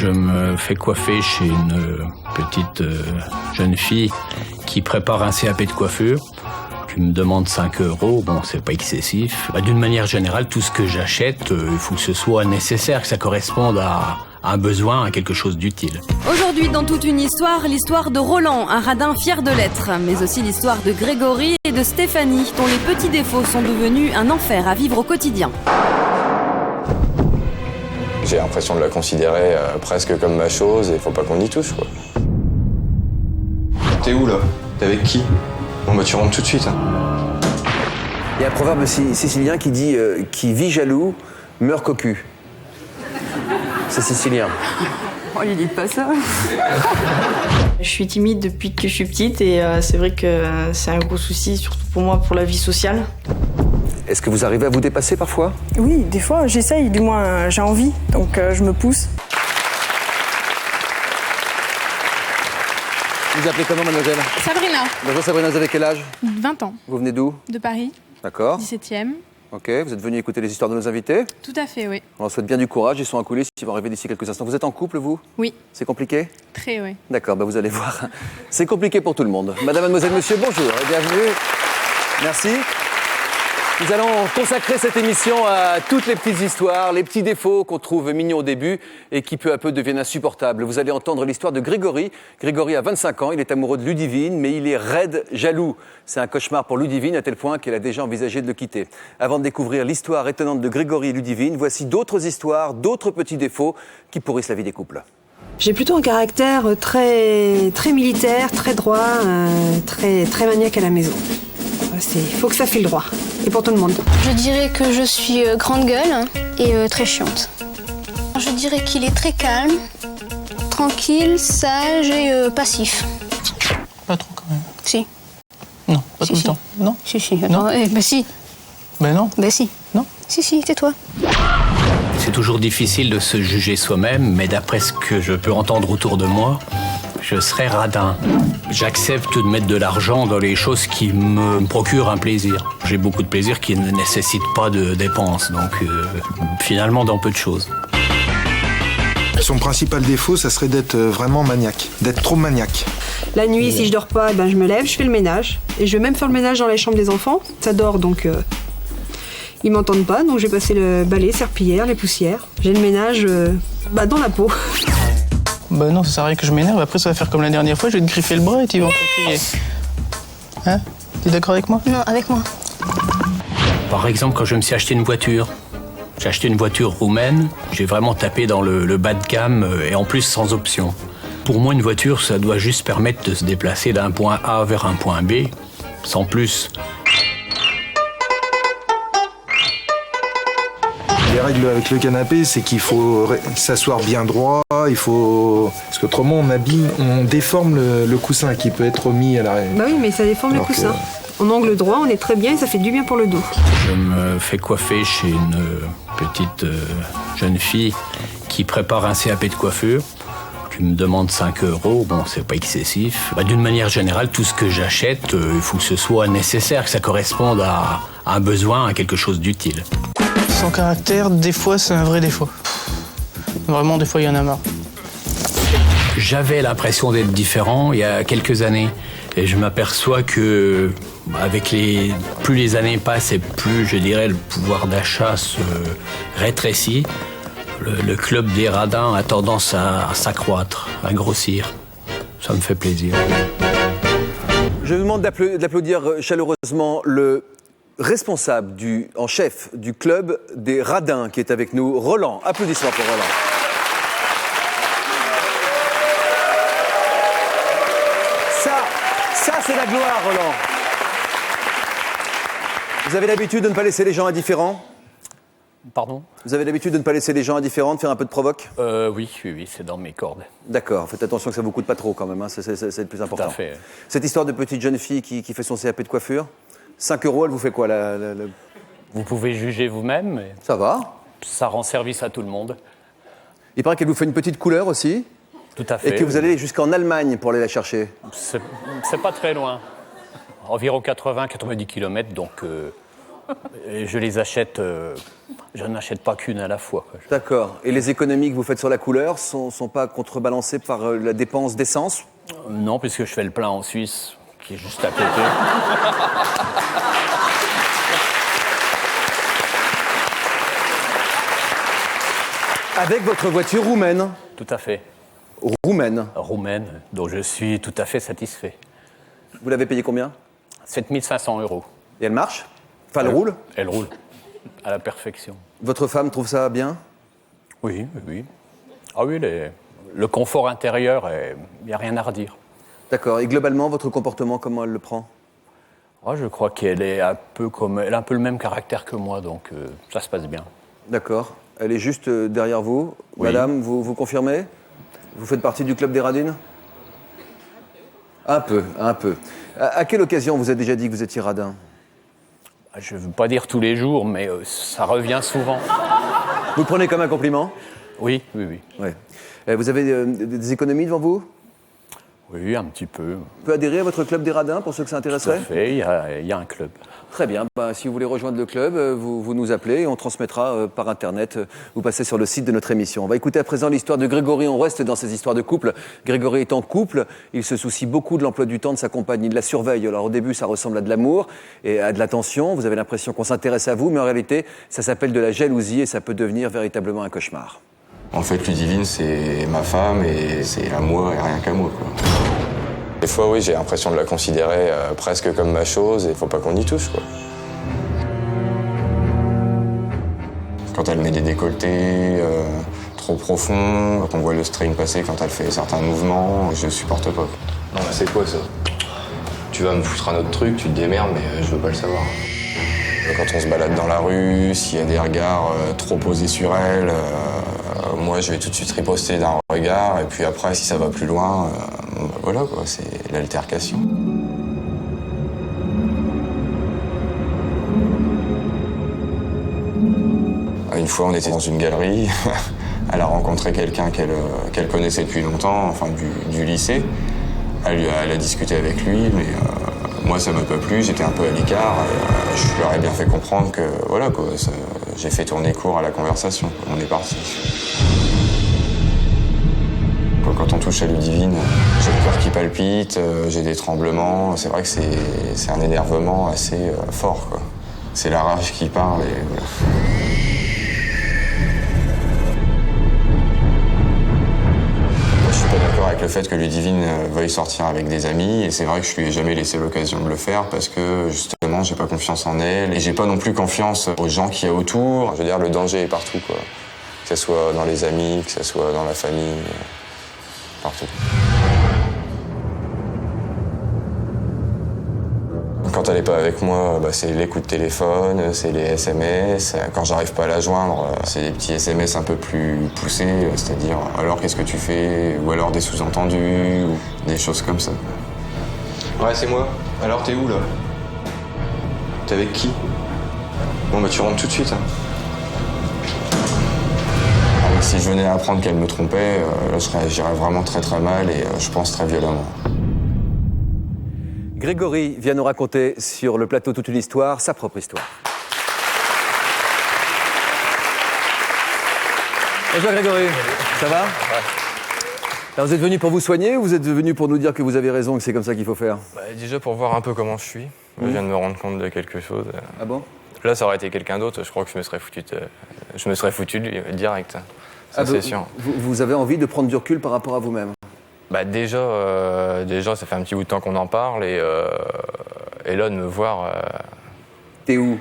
Je me fais coiffer chez une petite jeune fille qui prépare un CAP de coiffure. Qui me demande 5 €, bon, c'est pas excessif. D'une manière générale, tout ce que j'achète, il faut que ce soit nécessaire, que ça corresponde à un besoin, à quelque chose d'utile. Aujourd'hui, dans toute une histoire, l'histoire de Roland, un radin fier de l'être, mais aussi l'histoire de Grégory et de Stéphanie, dont les petits défauts sont devenus un enfer à vivre au quotidien. J'ai l'impression de la considérer presque comme ma chose et faut pas qu'on y touche, quoi. T'es où, là? T'es avec qui? Bon, bah, tu rentres tout de suite, hein. Il y a un proverbe sicilien qui dit qui vit jaloux meurt cocu. C'est sicilien. Oh, il dit pas ça. Je suis timide depuis que je suis petite et c'est vrai que c'est un gros souci, surtout pour moi, pour la vie sociale. Est-ce que vous arrivez à vous dépasser parfois? Oui, des fois j'essaye, du moins j'ai envie, donc je me pousse. Vous vous appelez comment, mademoiselle? Sabrina. Bonjour Sabrina, vous avez quel âge? 20 ans. Vous venez d'où? De Paris. D'accord. 17e. Ok, vous êtes venu écouter les histoires de nos invités? Tout à fait, oui. On leur souhaite bien du courage, ils sont en coulisses, ils vont arriver d'ici quelques instants. Vous êtes en couple, vous? Oui. C'est compliqué? Très, oui. D'accord, vous allez voir. C'est compliqué pour tout le monde. Madame, mademoiselle, monsieur, bonjour et bienvenue. Merci. Nous allons consacrer cette émission à toutes les petites histoires, les petits défauts qu'on trouve mignons au début et qui peu à peu deviennent insupportables. Vous allez entendre l'histoire de Grégory. Grégory a 25 ans, il est amoureux de Ludivine, mais il est raide jaloux. C'est un cauchemar pour Ludivine à tel point qu'elle a déjà envisagé de le quitter. Avant de découvrir l'histoire étonnante de Grégory et Ludivine, voici d'autres histoires, d'autres petits défauts qui pourrissent la vie des couples. J'ai plutôt un caractère très militaire, très droit, très maniaque à la maison. Il faut que ça file droit, et pour tout le monde. Je dirais que je suis grande gueule et très chiante. Je dirais qu'il est très calme, tranquille, sage et passif. Pas trop quand même. Si. Non, pas tout le temps. Non. Si. Attends, si. Ben non. Si. Non. Si, tais-toi. C'est toujours difficile de se juger soi-même, mais d'après ce que je peux entendre autour de moi, je serais radin. J'accepte de mettre de l'argent dans les choses qui me procurent un plaisir. J'ai beaucoup de plaisir qui ne nécessitent pas de dépenses, donc finalement dans peu de choses. Son principal défaut, ça serait d'être vraiment maniaque, d'être trop maniaque. La nuit, si je dors pas, je me lève, je fais le ménage. Et je vais même faire le ménage dans les chambres des enfants. Ça dort, donc ils m'entendent pas. Donc je vais passer le balai, serpillière, les poussières. J'ai le ménage dans la peau. Bah non, ça sert à rien que je m'énerve. Après, ça va faire comme la dernière fois, je vais te griffer le bras et tu vas encore crier. Hein? T'es d'accord avec moi? Non, avec moi. Par exemple, quand je me suis acheté une voiture, j'ai acheté une voiture roumaine, j'ai vraiment tapé dans le bas de gamme et en plus sans option. Pour moi, une voiture, ça doit juste permettre de se déplacer d'un point A vers un point B, sans plus. Les règles avec le canapé, c'est qu'il faut s'asseoir bien droit, parce qu'autrement on déforme le coussin qui peut être mis à l'arrière. Bah oui, mais ça déforme le coussin. En angle droit, on est très bien et ça fait du bien pour le dos. Je me fais coiffer chez une petite jeune fille qui prépare un CAP de coiffure. Qui me demande 5 €, bon, c'est pas excessif. D'une manière générale, tout ce que j'achète, il faut que ce soit nécessaire, que ça corresponde à un besoin, à quelque chose d'utile. Son caractère, des fois, c'est un vrai défaut. Vraiment, des fois, il y en a marre. J'avais l'impression d'être différent il y a quelques années. Et je m'aperçois que, plus les années passent et plus, je dirais, le pouvoir d'achat se rétrécit, le club des radins a tendance à s'accroître, à grossir. Ça me fait plaisir. Je vous demande d'applaudir chaleureusement le responsable en chef du club des radins qui est avec nous, Roland. Applaudissements pour Roland. Ça c'est la gloire, Roland. Vous avez l'habitude de ne pas laisser les gens indifférents? Pardon? Vous avez l'habitude de ne pas laisser les gens indifférents, de faire un peu de provoque? Oui, c'est dans mes cordes. D'accord, faites attention que ça ne vous coûte pas trop quand même, hein. C'est le plus important. Tout à fait. Cette histoire de petite jeune fille qui fait son CAP de coiffure, 5 €, elle vous fait quoi Vous pouvez juger vous-même, mais ça va. Ça rend service à tout le monde. Il paraît qu'elle vous fait une petite couleur aussi. Tout à fait. Et que vous allez jusqu'en Allemagne pour aller la chercher. C'est pas très loin. Environ 80-90 km, donc Et je les achète, je n'achète pas qu'une à la fois, quoi. D'accord. Et les économies que vous faites sur la couleur sont pas contrebalancées par la dépense d'essence? Non, puisque je fais le plein en Suisse, qui est juste à côté. Avec votre voiture roumaine? Tout à fait. Roumaine? Roumaine, dont je suis tout à fait satisfait. Vous l'avez payé combien? 7 500 €. Et elle marche? Enfin, elle roule? Elle roule, à la perfection. Votre femme trouve ça bien? Oui, oui, oui. Ah oui, le confort intérieur, il n'y a rien à redire. D'accord. Et globalement, votre comportement, comment elle le prend? Je crois qu'elle est elle a un peu le même caractère que moi, donc ça se passe bien. D'accord. Elle est juste derrière vous. Oui. Madame, vous confirmez? Vous faites partie du club des radines? Un peu, un peu. À quelle occasion vous avez déjà dit que vous étiez radin? Je ne veux pas dire tous les jours, mais ça revient souvent. Vous le prenez comme un compliment? Oui, oui, oui. Ouais. Vous avez des économies devant vous? Oui, un petit peu. On peut adhérer à votre club des radins pour ceux que ça Tout à intéresserait? fait, il y a un club. Très bien. Si vous voulez rejoindre le club, vous nous appelez et on transmettra par Internet. Vous passez sur le site de notre émission. On va écouter à présent l'histoire de Grégory. On reste dans ces histoires de couple. Grégory est en couple. Il se soucie beaucoup de l'emploi du temps de sa compagne. Il la surveille. Alors au début, ça ressemble à de l'amour et à de l'attention. Vous avez l'impression qu'on s'intéresse à vous, mais en réalité, ça s'appelle de la jalousie et ça peut devenir véritablement un cauchemar. En fait, Ludivine, c'est ma femme et c'est à moi et rien qu'à moi, quoi. Des fois, oui, j'ai l'impression de la considérer presque comme ma chose et il faut pas qu'on y touche, quoi. Quand elle met des décolletés trop profonds, quand on voit le string passer, quand elle fait certains mouvements, je supporte pas. Non, mais c'est quoi ça? Tu vas me foutre un autre truc, tu te démerdes, mais je veux pas le savoir. Quand on se balade dans la rue, s'il y a des regards trop posés sur elle, moi je vais tout de suite riposter d'un regard, et puis après, si ça va plus loin, voilà quoi, c'est l'altercation. Une fois, on était dans une galerie, elle a rencontré quelqu'un qu'elle connaissait depuis longtemps, enfin du lycée. Elle a discuté avec lui, mais moi ça m'a pas plu, j'étais un peu à l'écart. Je leur ai bien fait comprendre que voilà quoi, j'ai fait tourner court à la conversation. On est parti. Quand on touche à Ludivine, j'ai le cœur qui palpite, j'ai des tremblements. C'est vrai que c'est un énervement assez fort, quoi. C'est la rage qui parle et voilà. Avec le fait que Ludivine veuille sortir avec des amis, et c'est vrai que je lui ai jamais laissé l'occasion de le faire parce que justement j'ai pas confiance en elle et j'ai pas non plus confiance aux gens qu'il y a autour. Je veux dire, le danger est partout, quoi. Que ce soit dans les amis, que ce soit dans la famille, partout. Quand elle n'est pas avec moi, c'est les coups de téléphone, c'est les SMS. Quand j'arrive pas à la joindre, c'est des petits SMS un peu plus poussés, c'est-à-dire « alors qu'est-ce que tu fais ?» ou alors des sous-entendus, ou des choses comme ça. Ouais, c'est moi. Alors t'es où là? T'es avec qui? Bon tu rentres tout de suite, hein. Alors, si je venais à apprendre qu'elle me trompait, là je réagirais vraiment très très mal et je pense très violemment. Grégory vient nous raconter sur le plateau Toute une histoire, sa propre histoire. Bonjour Grégory, ça va? Alors vous êtes venu pour vous soigner ou vous êtes venu pour nous dire que vous avez raison, que c'est comme ça qu'il faut faire? Déjà pour voir un peu comment je suis. Je viens de me rendre compte de quelque chose. Ah bon? Là, ça aurait été quelqu'un d'autre, je crois que je me serais foutu de lui direct. Ça, c'est sûr. Vous avez envie de prendre du recul par rapport à vous-même? Déjà, ça fait un petit bout de temps qu'on en parle et là, de me voir... T'es où?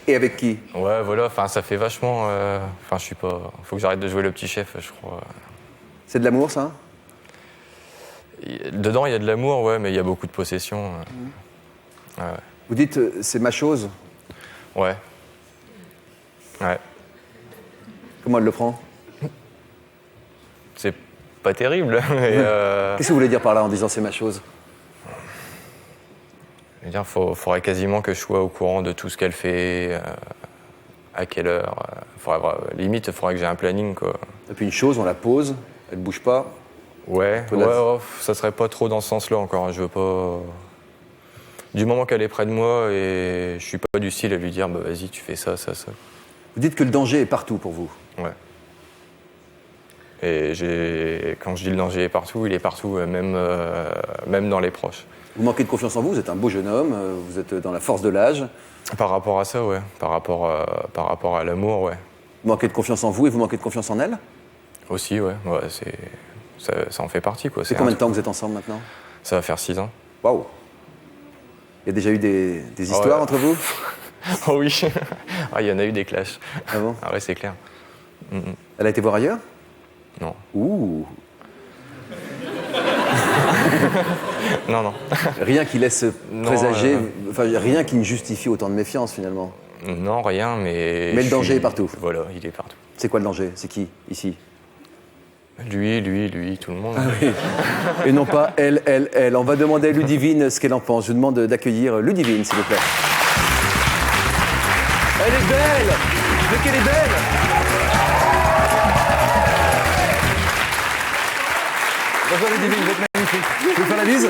Et avec qui? Ouais, voilà, ça fait vachement... je suis pas... Faut que j'arrête de jouer le petit chef, je crois. C'est de l'amour, ça? Dedans, il y a de l'amour, ouais, mais il y a beaucoup de possession. Ouais. Vous dites, c'est ma chose? Ouais. Ouais. Comment elle le prend? C'est pas terrible. Qu'est-ce que vous voulez dire par là en disant c'est ma chose? Je veux dire, faudrait quasiment que je sois au courant de tout ce qu'elle fait, à quelle heure. Limite, il faudrait que j'ai un planning, quoi. Et puis une chose, on la pose, elle bouge pas. Ouais, ça serait pas trop dans ce sens-là encore. Je veux pas. Du moment qu'elle est près de moi et je suis pas du style à lui dire bah, vas-y tu fais ça, ça, ça. Vous dites que le danger est partout pour vous. Ouais. Et quand je dis le danger est partout, il est partout, même dans les proches. Vous manquez de confiance en vous, vous êtes un beau jeune homme, vous êtes dans la force de l'âge. Par rapport à ça, ouais. Par rapport à l'amour, ouais. Vous manquez de confiance en vous et vous manquez de confiance en elle? Aussi, ouais. Ça en fait partie, quoi. C'est combien de temps que vous êtes ensemble maintenant? Ça va faire 6 ans. Waouh! Il y a déjà eu des histoires entre vous? Oh oui, il y en a eu des clashs. Ah bon? Ah ouais, c'est clair. Elle a été voir ailleurs? Non. Ouh! Non. Rien qui laisse présager, rien qui ne justifie autant de méfiance finalement. Non, rien, mais... Mais le danger est partout. Voilà, il est partout. C'est quoi le danger? C'est qui, ici? Lui, tout le monde. Ah oui. Et non pas elle. On va demander à Ludivine ce qu'elle en pense. Je vous demande d'accueillir Ludivine, s'il vous plaît. Elle est belle! Mais qu'elle est belle! Bonjour Ludivine, vous êtes magnifique. Vous pouvez faire la bise?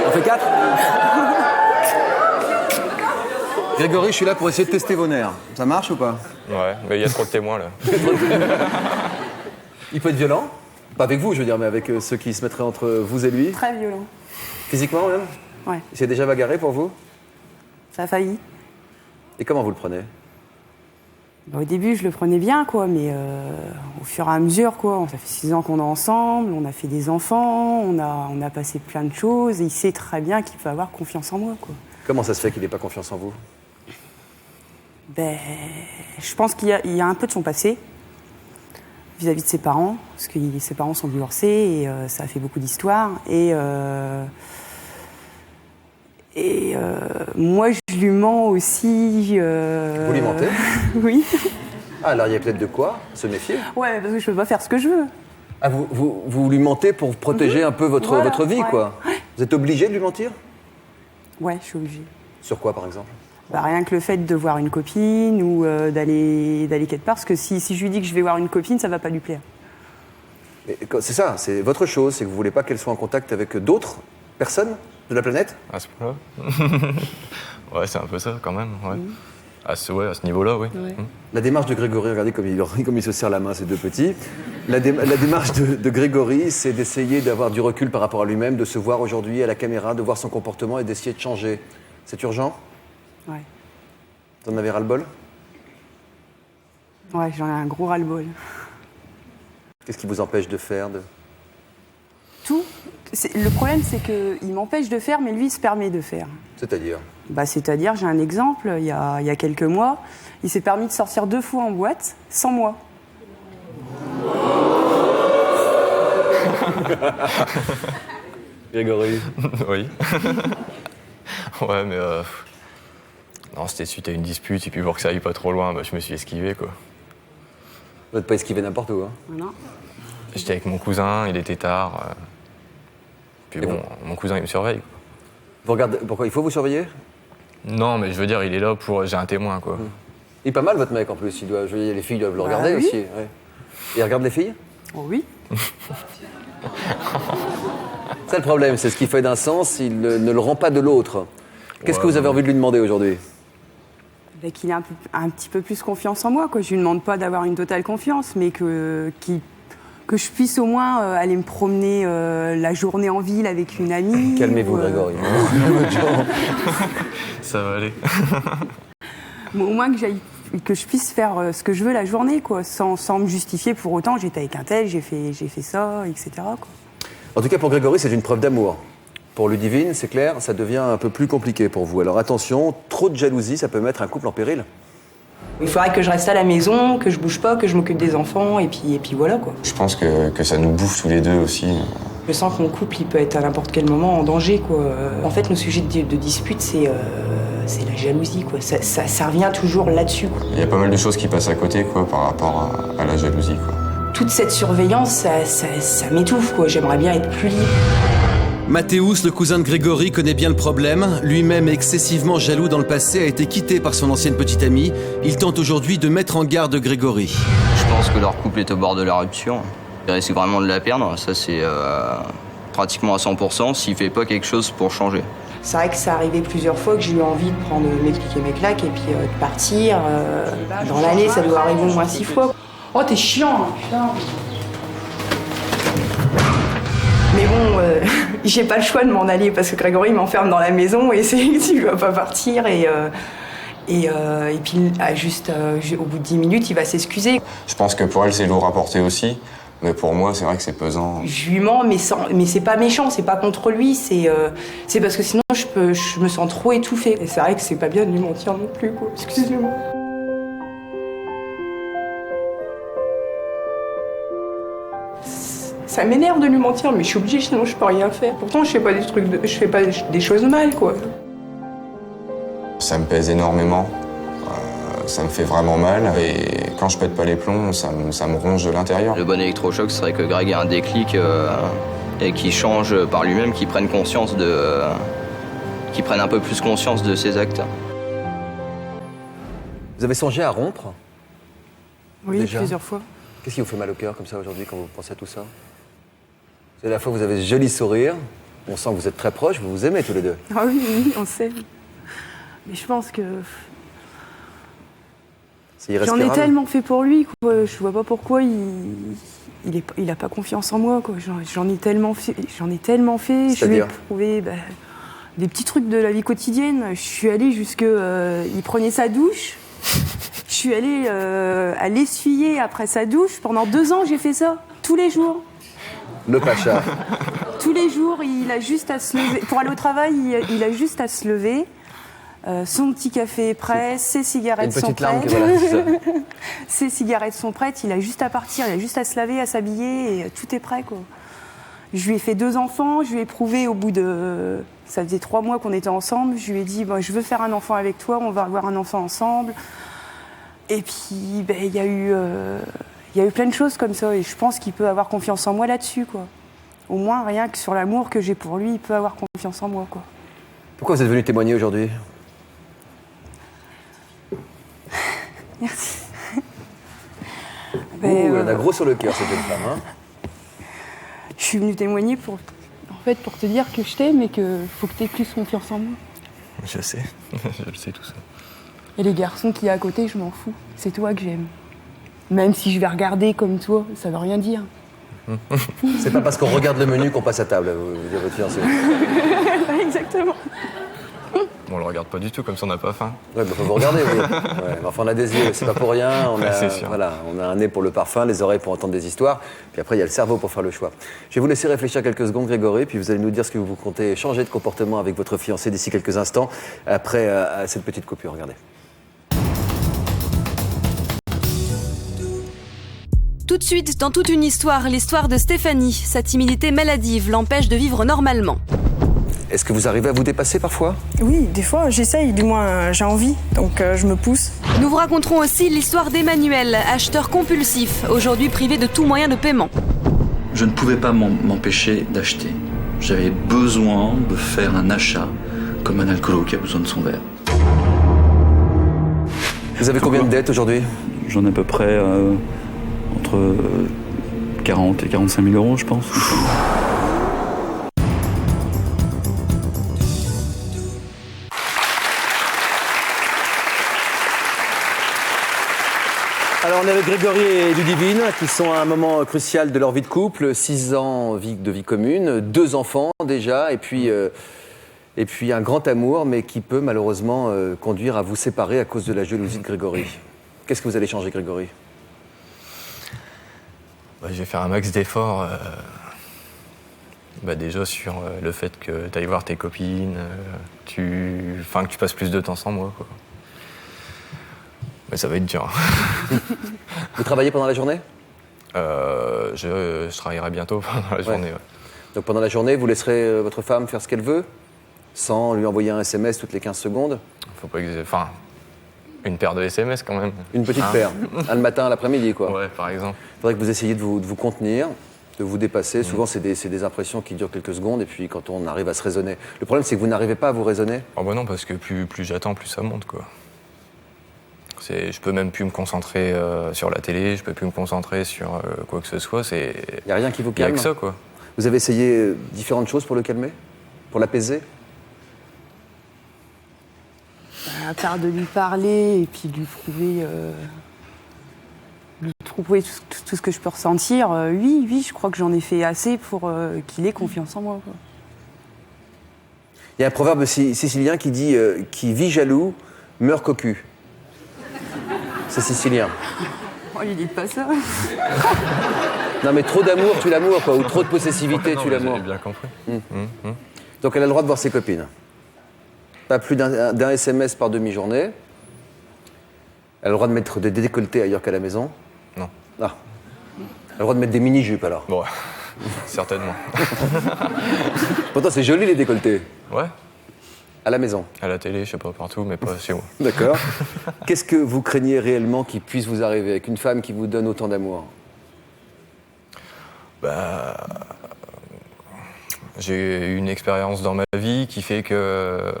On fait 4? Grégory, je suis là pour essayer de tester vos nerfs. Ça marche ou pas? Ouais, mais il y a trop de témoins, là. Il peut être violent? Pas avec vous, je veux dire, mais avec ceux qui se mettraient entre vous et lui. Très violent. Physiquement, même? Ouais. Il s'est déjà bagarré pour vous? Ça a failli. Et comment vous le prenez? Au début, je le prenais bien, quoi, mais au fur et à mesure, quoi. Ça fait 6 ans qu'on est ensemble, on a fait des enfants, on a passé plein de choses, et il sait très bien qu'il peut avoir confiance en moi, quoi. Comment ça se fait qu'il n'ait pas confiance en vous? Je pense qu'il y a un peu de son passé vis-à-vis de ses parents, parce que ses parents sont divorcés et ça a fait beaucoup d'histoires. Et moi, je lui mens aussi. Vous lui mentez? Oui. Ah, alors il y a peut-être de quoi se méfier? Ouais, parce que je peux pas faire ce que je veux. Ah, vous lui mentez pour protéger un peu votre vie, ouais. quoi. Vous êtes obligé de lui mentir? Ouais, je suis obligée. Sur quoi, par exemple? Rien que le fait de voir une copine ou d'aller quelque part, parce que si je lui dis que je vais voir une copine, ça va pas lui plaire. C'est ça, c'est votre chose, c'est que vous voulez pas qu'elle soit en contact avec d'autres personnes de la planète? À ce point-là? Ouais, c'est un peu ça, quand même, ouais. À ce niveau-là, oui. Ouais. La démarche de Grégory, regardez comme il se serre la main, ces deux petits. La démarche de Grégory, c'est d'essayer d'avoir du recul par rapport à lui-même, de se voir aujourd'hui à la caméra, de voir son comportement et d'essayer de changer. C'est urgent? Ouais. Vous en avez ras-le-bol? Ouais, j'en ai un gros ras-le-bol. Qu'est-ce qui vous empêche de faire Tout. Le problème, c'est qu'il m'empêche de faire, mais lui, il se permet de faire. C'est-à-dire? C'est-à-dire, j'ai un exemple, il y a quelques mois, il s'est permis de sortir 2 fois en boîte, sans moi. Grégory? Oui. Ouais, mais... Non, c'était suite à une dispute, et puis pour que ça aille pas trop loin, je me suis esquivé, quoi. Vous n'êtes pas esquivé n'importe où, hein? Non. J'étais avec mon cousin, il était tard. Puis bon, mon cousin, il me surveille, quoi. Vous regardez, pourquoi il faut vous surveiller? Non, mais je veux dire, il est là pour... J'ai un témoin, quoi. Il est pas mal, votre mec, en plus. Les filles doivent le regarder oui. aussi. Ouais. Et il regarde les filles? Oh oui. C'est le problème, c'est ce qui fait d'un sens, il ne le rend pas de l'autre. Qu'est-ce que vous avez envie de lui demander aujourd'hui? Qu'il ait un petit peu plus confiance en moi, quoi. Je lui demande pas d'avoir une totale confiance, mais que je puisse au moins aller me promener la journée en ville avec une amie. Calmez-vous, Grégory. Ça va aller. Au moins que je puisse faire ce que je veux la journée, quoi, sans me justifier pour autant. J'étais avec un tel, j'ai fait ça, etc. Quoi. En tout cas, pour Grégory, c'est une preuve d'amour. Pour Ludivine, c'est clair, ça devient un peu plus compliqué pour vous. Alors attention, trop de jalousie, ça peut mettre un couple en péril. Il faudrait que je reste à la maison, que je bouge pas, que je m'occupe des enfants, et puis voilà, quoi. Je pense que ça nous bouffe tous les deux aussi. Je sens que mon couple, il peut être à n'importe quel moment en danger, quoi. En fait, le sujet de dispute, c'est la jalousie, quoi. Ça revient toujours là-dessus, quoi. Il y a pas mal de choses qui passent à côté, quoi, par rapport à la jalousie, quoi. Toute cette surveillance, ça m'étouffe, quoi. J'aimerais bien être plus libre. Mathéus, le cousin de Grégory, connaît bien le problème. Lui-même excessivement jaloux dans le passé, a été quitté par son ancienne petite amie. Il tente aujourd'hui de mettre en garde Grégory. Je pense que leur couple est au bord de la rupture. Il risque vraiment de la perdre. Ça, c'est pratiquement à 100% s'il fait pas quelque chose pour changer. C'est vrai que ça arrivait plusieurs fois que j'ai eu envie de prendre mes clics et mes claques et puis de partir. Dans l'année, ça doit arriver au moins 6 fois. Oh, t'es chiant, putain. Mais bon, j'ai pas le choix de m'en aller parce que Grégory m'enferme dans la maison et il va pas partir. Et puis, juste au bout de 10 minutes, il va s'excuser. Je pense que pour elle, c'est lourd à porter aussi. Mais pour moi, c'est vrai que c'est pesant. Je lui mens, mais c'est pas méchant, c'est pas contre lui, c'est parce que sinon je me sens trop étouffée. Et c'est vrai que c'est pas bien de lui mentir non plus, quoi. Excusez-moi. Ça m'énerve de lui mentir, mais je suis obligée, sinon je peux rien faire. Pourtant, je fais pas des choses mal, quoi. Ça me pèse énormément. Ça me fait vraiment mal et quand je pète pas les plombs, ça me ronge de l'intérieur. Le bon électrochoc serait que Greg ait un déclic et qu'il change par lui-même, qu'il prenne un peu plus conscience de ses actes. Vous avez songé à rompre? Oui, déjà? Plusieurs fois. Qu'est-ce qui vous fait mal au cœur comme ça aujourd'hui quand vous pensez à tout ça? C'est la fois où vous avez ce joli sourire, on sent que vous êtes très proches, vous vous aimez tous les deux. Ah oui, on s'aime. Mais je pense que... J'en ai tellement fait pour lui, quoi. Je vois pas pourquoi il a pas confiance en moi, quoi. J'en ai tellement fait. Je lui ai prouvé des petits trucs de la vie quotidienne. Je suis allée jusque... il prenait sa douche. Je suis allée à l'essuyer après sa douche. Pendant 2 ans, j'ai fait ça. Tous les jours. Le pacha. Tous les jours, il a juste à se lever. Pour aller au travail, il a juste à se lever. Son petit café est prêt, ses cigarettes sont prêtes. Ses cigarettes sont prêtes, il a juste à partir, il a juste à se laver, à s'habiller et tout est prêt, quoi. Je lui ai fait 2 enfants, je lui ai prouvé au bout de... Ça faisait 3 mois qu'on était ensemble, je lui ai dit je veux faire un enfant avec toi, on va avoir un enfant ensemble. Et puis il y a eu plein de choses comme ça et je pense qu'il peut avoir confiance en moi là-dessus, quoi. Au moins rien que sur l'amour que j'ai pour lui, il peut avoir confiance en moi, quoi. Pourquoi vous êtes venu témoigner aujourd'hui? Merci. Elle en a gros sur le cœur, cette jeune femme. Hein. Je suis venue témoigner pour te dire que je t'aime et qu'il faut que tu aies plus confiance en moi. Je sais, je le sais tout ça. Et les garçons qui y a à côté, je m'en fous. C'est toi que j'aime. Même si je vais regarder comme toi, ça veut rien dire. C'est pas parce qu'on regarde le menu qu'on passe à table, vous dire votre fiancé. Exactement. Bon, on le regarde pas du tout, comme ça on n'a pas faim. Ouais, faut vous regarder, oui. Ouais, enfin, on a des yeux, c'est pas pour rien. On a, sûr. Voilà, on a un nez pour le parfum, les oreilles pour entendre des histoires. Puis après, il y a le cerveau pour faire le choix. Je vais vous laisser réfléchir quelques secondes, Grégory, puis vous allez nous dire ce que vous comptez changer de comportement avec votre fiancé d'ici quelques instants, après cette petite coupure. Regardez. Tout de suite, dans toute une histoire, l'histoire de Stéphanie. Sa timidité maladive l'empêche de vivre normalement. Est-ce que vous arrivez à vous dépasser parfois? Oui, des fois j'essaye, du moins j'ai envie, donc je me pousse. Nous vous raconterons aussi l'histoire d'Emmanuel, acheteur compulsif, aujourd'hui privé de tout moyen de paiement. Je ne pouvais pas m'empêcher d'acheter. J'avais besoin de faire un achat comme un alcoolo qui a besoin de son verre. Vous avez combien de dettes aujourd'hui? J'en ai à peu près entre 40 et 45 000 euros, je pense. Alors on est avec Grégory et Ludivine qui sont à un moment crucial de leur vie de couple, 6 ans de vie commune, 2 enfants déjà, et puis un grand amour, mais qui peut malheureusement conduire à vous séparer à cause de la jalousie de Grégory. Qu'est-ce que vous allez changer, Grégory? Je vais faire un max d'efforts. Déjà sur le fait que tu ailles voir tes copines, que tu passes plus de temps sans moi, quoi. Mais ça va être dur. Vous travaillez pendant la journée? Je travaillerai bientôt pendant la journée. Ouais. Donc pendant la journée, vous laisserez votre femme faire ce qu'elle veut, sans lui envoyer un SMS toutes les 15 secondes? Faut pas une paire de SMS quand même. Une petite paire, le matin, l'après-midi, quoi. Ouais, par exemple. Il faudrait que vous essayiez de vous contenir, de vous dépasser. Souvent, c'est des impressions qui durent quelques secondes, et puis quand on arrive à se raisonner. Le problème, c'est que vous n'arrivez pas à vous raisonner? Non, parce que plus j'attends, plus ça monte, quoi. Je peux même plus me concentrer sur la télé, je peux plus me concentrer sur quoi que ce soit. Il n'y a rien qui vous calme? Il n'y a que ça, quoi. Vous avez essayé différentes choses pour le calmer? Pour l'apaiser? À part de lui parler et puis de lui prouver tout ce que je peux ressentir, oui, je crois que j'en ai fait assez pour qu'il ait confiance en moi, quoi. Il y a un proverbe sicilien qui dit qui vit jaloux meurt cocu. C'est sicilien. Oh, il dit pas ça. Non, mais trop d'amour tue l'amour, quoi, ou trop de possessivité tue l'amour. J'ai bien compris. Donc elle a le droit de voir ses copines. Pas plus d'un SMS par demi-journée. Elle a le droit de mettre des décolletés ailleurs qu'à la maison. Non. Ah. Elle a le droit de mettre des mini-jupes alors. Bon, certainement. Pourtant c'est joli les décolletés. Ouais. À la maison. À la télé, je sais pas, partout, mais pas chez moi. D'accord. Qu'est-ce que vous craignez réellement qui puisse vous arriver avec une femme qui vous donne autant d'amour? Bah, j'ai eu une expérience dans ma vie qui fait que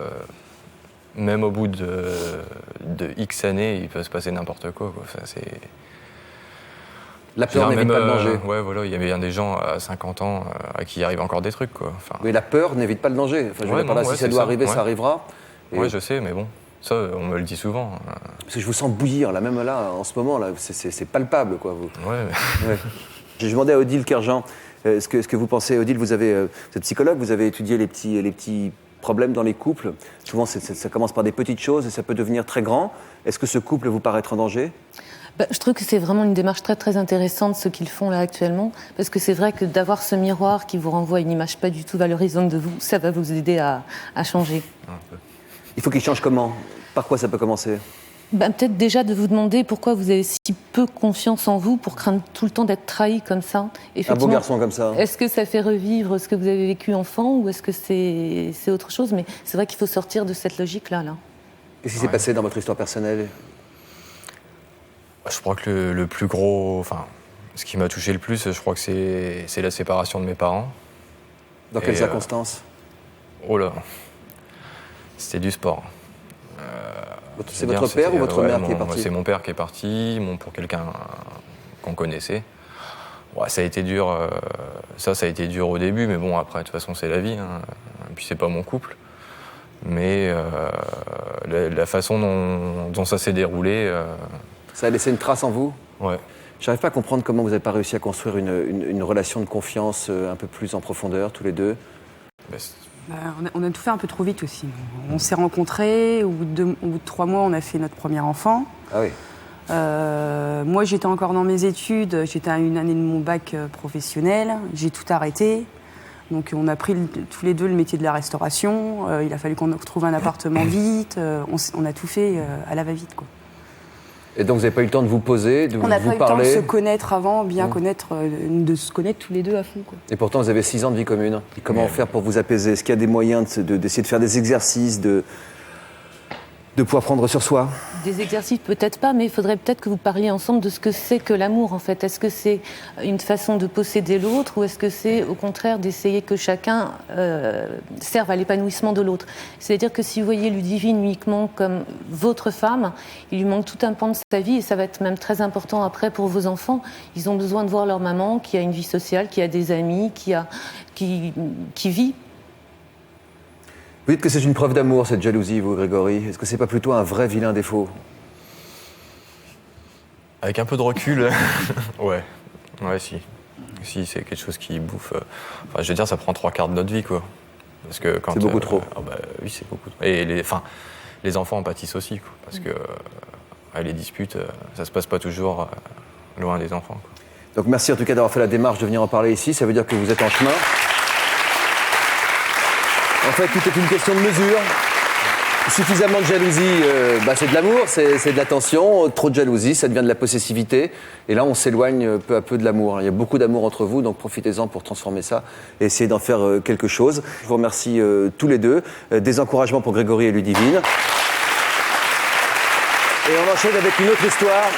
même au bout de X années, il peut se passer n'importe quoi. Enfin, c'est... La peur n'évite pas le danger. Ouais, voilà, il y a bien des gens à 50 ans à qui il arrive encore des trucs, quoi. Enfin... Mais la peur n'évite pas le danger. Enfin, je veux dire, par là, si ça doit arriver, ça arrivera. Et... Ouais, je sais, mais bon, ça, on me le dit souvent. Parce que je vous sens bouillir, là, même là, en ce moment, là, c'est palpable, quoi. Vous. Ouais. Ouais. J'ai demandé à Odile Kerjean, ce que vous pensez. Odile, vous êtes psychologue, vous avez étudié les petits problèmes dans les couples. Souvent, ça commence par des petites choses et ça peut devenir très grand. Est-ce que ce couple vous paraît être en danger? Je trouve que c'est vraiment une démarche très très intéressante ce qu'ils font là actuellement, parce que c'est vrai que d'avoir ce miroir qui vous renvoie une image pas du tout valorisante de vous, ça va vous aider à changer. Il faut qu'il change comment? Par quoi ça peut commencer? Peut-être déjà de vous demander pourquoi vous avez si peu confiance en vous pour craindre tout le temps d'être trahi comme ça. Un beau garçon comme ça. Est-ce que ça fait revivre ce que vous avez vécu enfant ou est-ce que c'est autre chose? Mais c'est vrai qu'il faut sortir de cette logique-là. Qu'est-ce qui s'est passé dans votre histoire personnelle? Je crois que le plus gros... Enfin, ce qui m'a touché le plus, je crois que c'est la séparation de mes parents. Dans quelles circonstances? Oh là, c'était du sport. C'est votre père ou votre mère qui est parti? C'est mon père qui est parti, pour quelqu'un qu'on connaissait. Ouais, ça a été dur. Ça a été dur au début, mais bon, après, de toute façon, c'est la vie. Hein. Et puis, c'est pas mon couple. Mais la façon dont ça s'est déroulé... Ça a laissé une trace en vous? Ouais. J'arrive pas à comprendre comment vous n'avez pas réussi à construire une relation de confiance un peu plus en profondeur, tous les deux. On a tout fait un peu trop vite aussi. On s'est rencontrés, au bout de 3 mois, on a fait notre premier enfant. Ah oui. Moi, j'étais encore dans mes études, j'étais à une année de mon bac professionnel, j'ai tout arrêté. Donc on a pris tous les deux le métier de la restauration, il a fallu qu'on trouve un appartement vite, on a tout fait à la va-vite, quoi. Et donc vous n'avez pas eu le temps de vous poser, de vous parler? On n'a pas eu le temps de se connaître avant, bien connaître, de se connaître tous les deux à fond, quoi. Et pourtant vous avez 6 ans de vie commune. Et comment faire pour vous apaiser? Est-ce qu'il y a des moyens d'essayer de faire des exercices, de pouvoir prendre sur soi? Des exercices, peut-être pas, mais il faudrait peut-être que vous parliez ensemble de ce que c'est que l'amour, en fait. Est-ce que c'est une façon de posséder l'autre ou est-ce que c'est, au contraire, d'essayer que chacun serve à l'épanouissement de l'autre? C'est-à-dire que si vous voyez Ludivine uniquement comme votre femme, il lui manque tout un pan de sa vie et ça va être même très important après pour vos enfants. Ils ont besoin de voir leur maman qui a une vie sociale, qui a des amis, qui vit. Vous dites que c'est une preuve d'amour, cette jalousie, vous, Grégory. Est-ce que c'est pas plutôt un vrai vilain défaut? Avec un peu de recul, ouais, si. Si, c'est quelque chose qui bouffe... Enfin, je veux dire, ça prend 3/4 de notre vie, quoi. Parce que quand... C'est beaucoup trop. Oui, c'est beaucoup trop. Et les enfants en pâtissent aussi, quoi. Parce que les disputes, ça se passe pas toujours loin des enfants, quoi. Donc merci en tout cas d'avoir fait la démarche de venir en parler ici. Ça veut dire que vous êtes en chemin. En fait, tout est une question de mesure. Suffisamment de jalousie, c'est de l'amour, c'est de l'attention. Trop de jalousie, ça devient de la possessivité. Et là, on s'éloigne peu à peu de l'amour. Il y a beaucoup d'amour entre vous, donc profitez-en pour transformer ça et essayer d'en faire quelque chose. Je vous remercie tous les deux. Des encouragements pour Grégory et Ludivine. Et on enchaîne avec une autre histoire,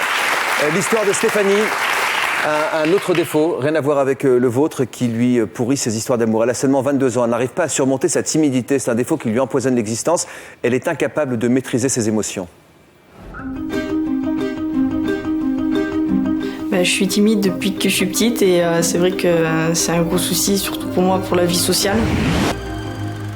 l'histoire de Stéphanie. Un autre défaut, rien à voir avec le vôtre, qui lui pourrit ses histoires d'amour. Elle a seulement 22 ans, elle n'arrive pas à surmonter sa timidité. C'est un défaut qui lui empoisonne l'existence. Elle est incapable de maîtriser ses émotions. Je suis timide depuis que je suis petite et c'est vrai que c'est un gros souci, surtout pour moi, pour la vie sociale.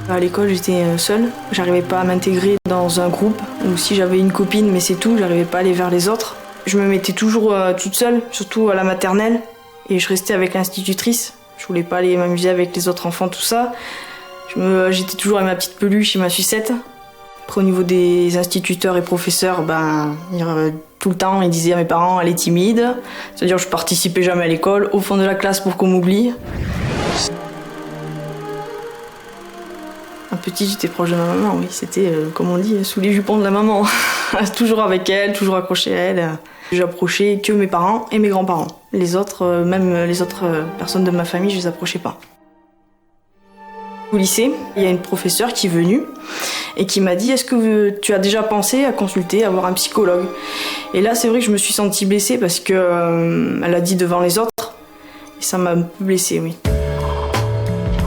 À l'école, j'étais seule, j'arrivais pas à m'intégrer dans un groupe, ou si j'avais une copine, mais c'est tout, j'arrivais pas à aller vers les autres. Je me mettais toujours toute seule, surtout à la maternelle, et je restais avec l'institutrice. Je voulais pas aller m'amuser avec les autres enfants, tout ça. J'étais toujours avec ma petite peluche et ma sucette. Après, au niveau des instituteurs et professeurs, tout le temps, ils disaient à mes parents, elle est timide. C'est-à-dire que je participais jamais à l'école, au fond de la classe pour qu'on m'oublie. Un petit, j'étais proche de ma maman, oui. C'était, comme on dit, sous les jupons de la maman. Toujours avec elle, toujours accroché à elle. J'approchais que mes parents et mes grands-parents. Les autres, même les autres personnes de ma famille, je les approchais pas. Au lycée, il y a une professeure qui est venue et qui m'a dit « Est-ce que tu as déjà pensé à consulter, à voir un psychologue ?» Et là, c'est vrai que je me suis sentie blessée parce qu'elle a dit devant les autres. Et ça m'a un peu blessée, oui.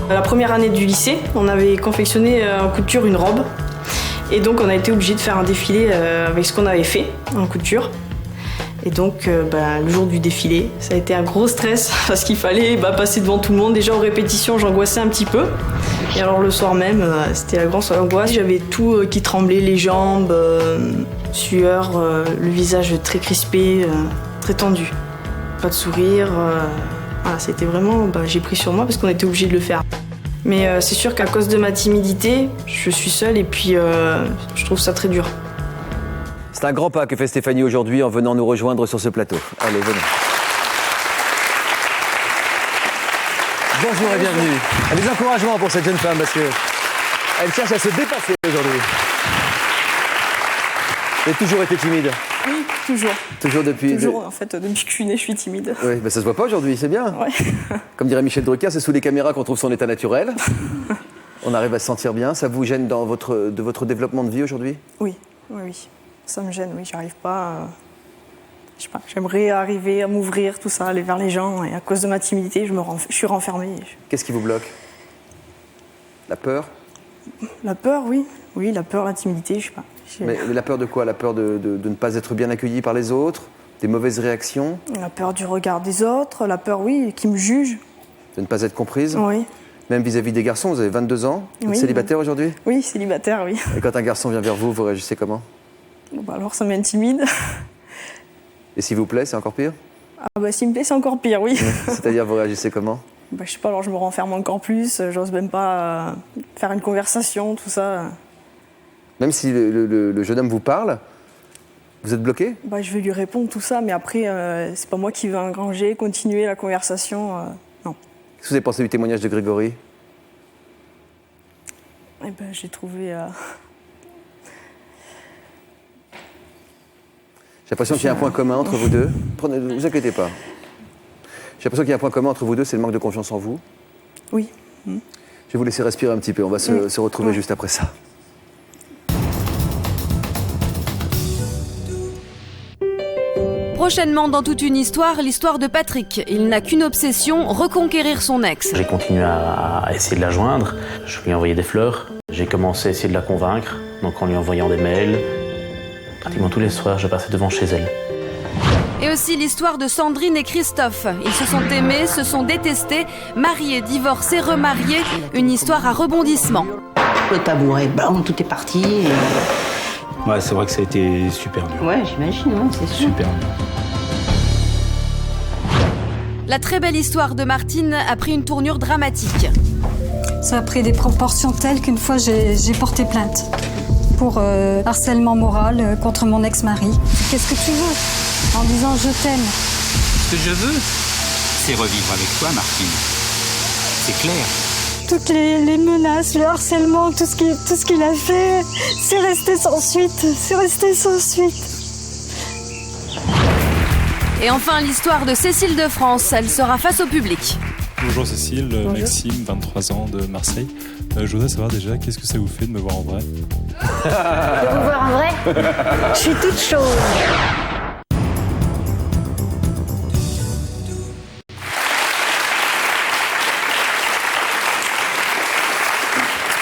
La première année du lycée, on avait confectionné en couture une robe. Et donc, on a été obligé de faire un défilé avec ce qu'on avait fait en couture. Et donc, le jour du défilé, ça a été un gros stress parce qu'il fallait passer devant tout le monde. Déjà, aux répétitions, j'angoissais un petit peu. Et alors, le soir même, c'était la grande angoisse. J'avais tout qui tremblait, les jambes, sueur, le visage très crispé, très tendu. Pas de sourire. Voilà, c'était vraiment, j'ai pris sur moi parce qu'on était obligé de le faire. Mais c'est sûr qu'à cause de ma timidité, je suis seule et puis je trouve ça très dur. C'est un grand pas que fait Stéphanie aujourd'hui en venant nous rejoindre sur ce plateau. Allez, venez. Bonjour et bienvenue. Des encouragements pour cette jeune femme parce qu'elle cherche à se dépasser aujourd'hui. Elle a toujours été timide? Oui, toujours. Toujours depuis... Toujours, en fait, depuis que je suis née, je suis timide. Oui, ça se voit pas aujourd'hui, c'est bien. Ouais. Comme dirait Michel Drucker, c'est sous les caméras qu'on trouve son état naturel. On arrive à se sentir bien. Ça vous gêne dans votre développement de vie aujourd'hui? Oui. Ça me gêne, oui, j'arrive pas. Je sais pas, j'aimerais arriver à m'ouvrir, tout ça, aller vers les gens, et à cause de ma timidité, je suis renfermée. Qu'est-ce qui vous bloque? La peur? La peur, oui. Oui, la peur, la timidité, je sais pas. Mais la peur de quoi? La peur de ne pas être bien accueilli par les autres? Des mauvaises réactions? La peur du regard des autres, la peur, oui, qui me jugent. De ne pas être comprise? Oui. Même vis-à-vis des garçons, vous avez 22 ans, vous êtes célibataire aujourd'hui? Oui, célibataire, oui. Et quand un garçon vient vers vous, vous réagissez comment? Alors ça m'intimide. Et s'il vous plaît, c'est encore pire? S'il me plaît, c'est encore pire, oui. C'est-à-dire, vous réagissez comment? Je sais pas, alors je me renferme encore plus, j'ose même pas faire une conversation, tout ça. Même si le jeune homme vous parle, vous êtes bloqué? Je vais lui répondre tout ça, mais après, c'est pas moi qui vais engranger, continuer la conversation, non. Qu'est-ce que vous avez pensé du témoignage de Grégory? J'ai trouvé... J'ai l'impression qu'il y a un point commun entre vous deux. Ne vous inquiétez pas. J'ai l'impression qu'il y a un point commun entre vous deux, c'est le manque de confiance en vous. Oui. Je vais vous laisser respirer un petit peu, on va se retrouver juste après ça. Prochainement dans Toute une histoire, l'histoire de Patrick. Il n'a qu'une obsession, reconquérir son ex. J'ai continué à essayer de la joindre, je lui ai envoyé des fleurs. J'ai commencé à essayer de la convaincre, donc en lui envoyant des mails. Pratiquement tous les soirs, je passais devant chez elle. Et aussi l'histoire de Sandrine et Christophe. Ils se sont aimés, se sont détestés, mariés, divorcés, remariés. Une histoire à rebondissement. Le tabouret, tout est parti. Ouais, c'est vrai que ça a été super dur. Ouais, j'imagine, c'est sûr. Super dur. La très belle histoire de Martine a pris une tournure dramatique. Ça a pris des proportions telles qu'une fois j'ai porté plainte pour harcèlement moral contre mon ex-mari. Qu'est-ce que tu veux? En disant je t'aime. Ce que je veux, c'est revivre avec toi, Martine. C'est clair. Toutes les menaces, le harcèlement, tout ce qu'il a fait, c'est resté sans suite. C'est resté sans suite. Et enfin l'histoire de Cécile de France. Elle sera face au public. Bonjour Cécile, bonjour. Maxime, 23 ans de Marseille. Je voudrais savoir déjà, qu'est-ce que ça vous fait de me voir en vrai? De vous voir en vrai? Je suis toute chaude.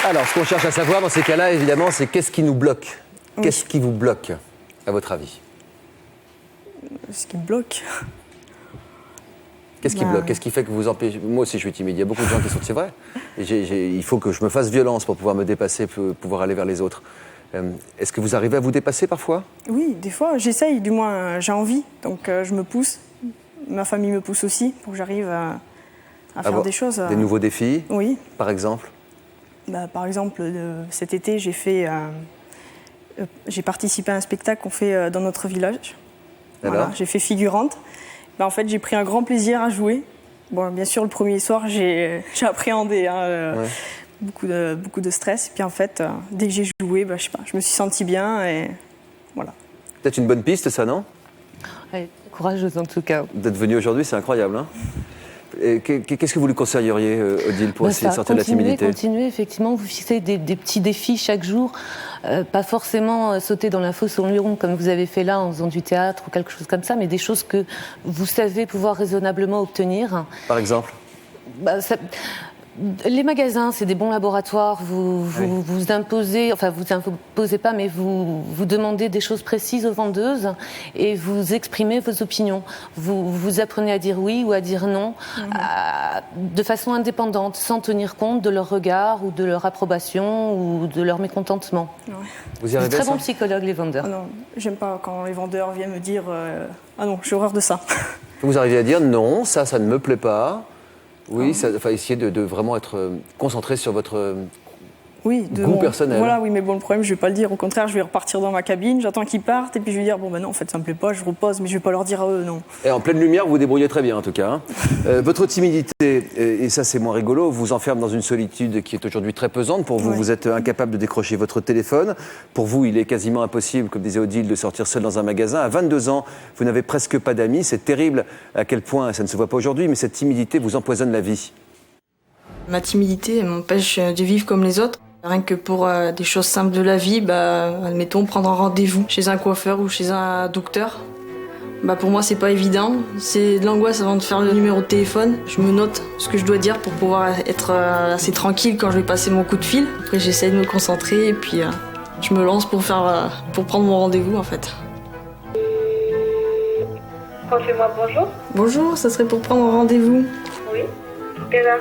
Alors, ce qu'on cherche à savoir dans ces cas-là, évidemment, c'est qu'est-ce qui nous bloque? Qu'est-ce qui vous bloque, à votre avis? Ce qui me bloque, Qu'est-ce qui bloque? Qu'est-ce qui fait que vous empêchez? Moi aussi, je suis timide. Il y a beaucoup de gens qui sont... C'est vrai. Et il faut que je me fasse violence pour pouvoir me dépasser, pour pouvoir aller vers les autres. Est-ce que vous arrivez à vous dépasser parfois? Oui, des fois, j'essaye. Du moins, j'ai envie. Donc, je me pousse. Ma famille me pousse aussi pour que j'arrive à faire des choses. Des nouveaux défis? Oui. Par exemple? Par exemple, cet été, j'ai participé à un spectacle qu'on fait dans notre village. Voilà, j'ai fait figurante. En fait, j'ai pris un grand plaisir à jouer. Bon, bien sûr, le premier soir, j'ai appréhendé beaucoup de stress. Et puis en fait, dès que j'ai joué, je sais pas, je me suis sentie bien et voilà. Peut-être une bonne piste, ça, non? Ouais, courageuse en tout cas. D'être venue aujourd'hui, c'est incroyable. Hein? Qu'est-ce que vous lui conseilleriez, Odile, pour essayer de sortir de la timidité? Continuer, effectivement, vous fixez des petits défis chaque jour. Pas forcément sauter dans la fosse au lion comme vous avez fait là en faisant du théâtre ou quelque chose comme ça, mais des choses que vous savez pouvoir raisonnablement obtenir. Par exemple? Les magasins, c'est des bons laboratoires. Vous imposez, enfin vous imposez pas, mais vous demandez des choses précises aux vendeuses et vous exprimez vos opinions. Vous apprenez à dire oui ou à dire non de façon indépendante, sans tenir compte de leur regard ou de leur approbation ou de leur mécontentement. Ouais. Vous y arrivez? Très bons psychologues, les vendeurs. Ah non, j'aime pas quand les vendeurs viennent me dire ah non, j'ai horreur de ça. Vous arrivez à dire non, ça ne me plaît pas. Oui, essayer de vraiment être concentré sur votre goût personnel. Voilà, oui, mais bon, le problème, je vais pas le dire. Au contraire, je vais repartir dans ma cabine, j'attends qu'ils partent, et puis je vais dire, bon, ben non, en fait, ça me plaît pas, je repose, mais je vais pas leur dire à eux, non. Et en pleine lumière, vous vous débrouillez très bien, en tout cas. Hein. Votre timidité, et ça, c'est moins rigolo, vous enferme dans une solitude qui est aujourd'hui très pesante. Pour vous, vous êtes incapable de décrocher votre téléphone. Pour vous, il est quasiment impossible, comme disait Odile, de sortir seul dans un magasin. À 22 ans, vous n'avez presque pas d'amis. C'est terrible à quel point, ça ne se voit pas aujourd'hui, mais cette timidité vous empoisonne la vie. Ma timidité, elle m'empêche de vivre comme les autres. Rien que pour des choses simples de la vie, admettons prendre un rendez-vous chez un coiffeur ou chez un docteur. Pour moi, c'est pas évident. C'est de l'angoisse avant de faire le numéro de téléphone. Je me note ce que je dois dire pour pouvoir être assez tranquille quand je vais passer mon coup de fil. Après, j'essaie de me concentrer et puis je me lance pour prendre mon rendez-vous en fait. Confirmez-moi bonjour. Bonjour, ça serait pour prendre un rendez-vous. Oui. Pour quelle heure?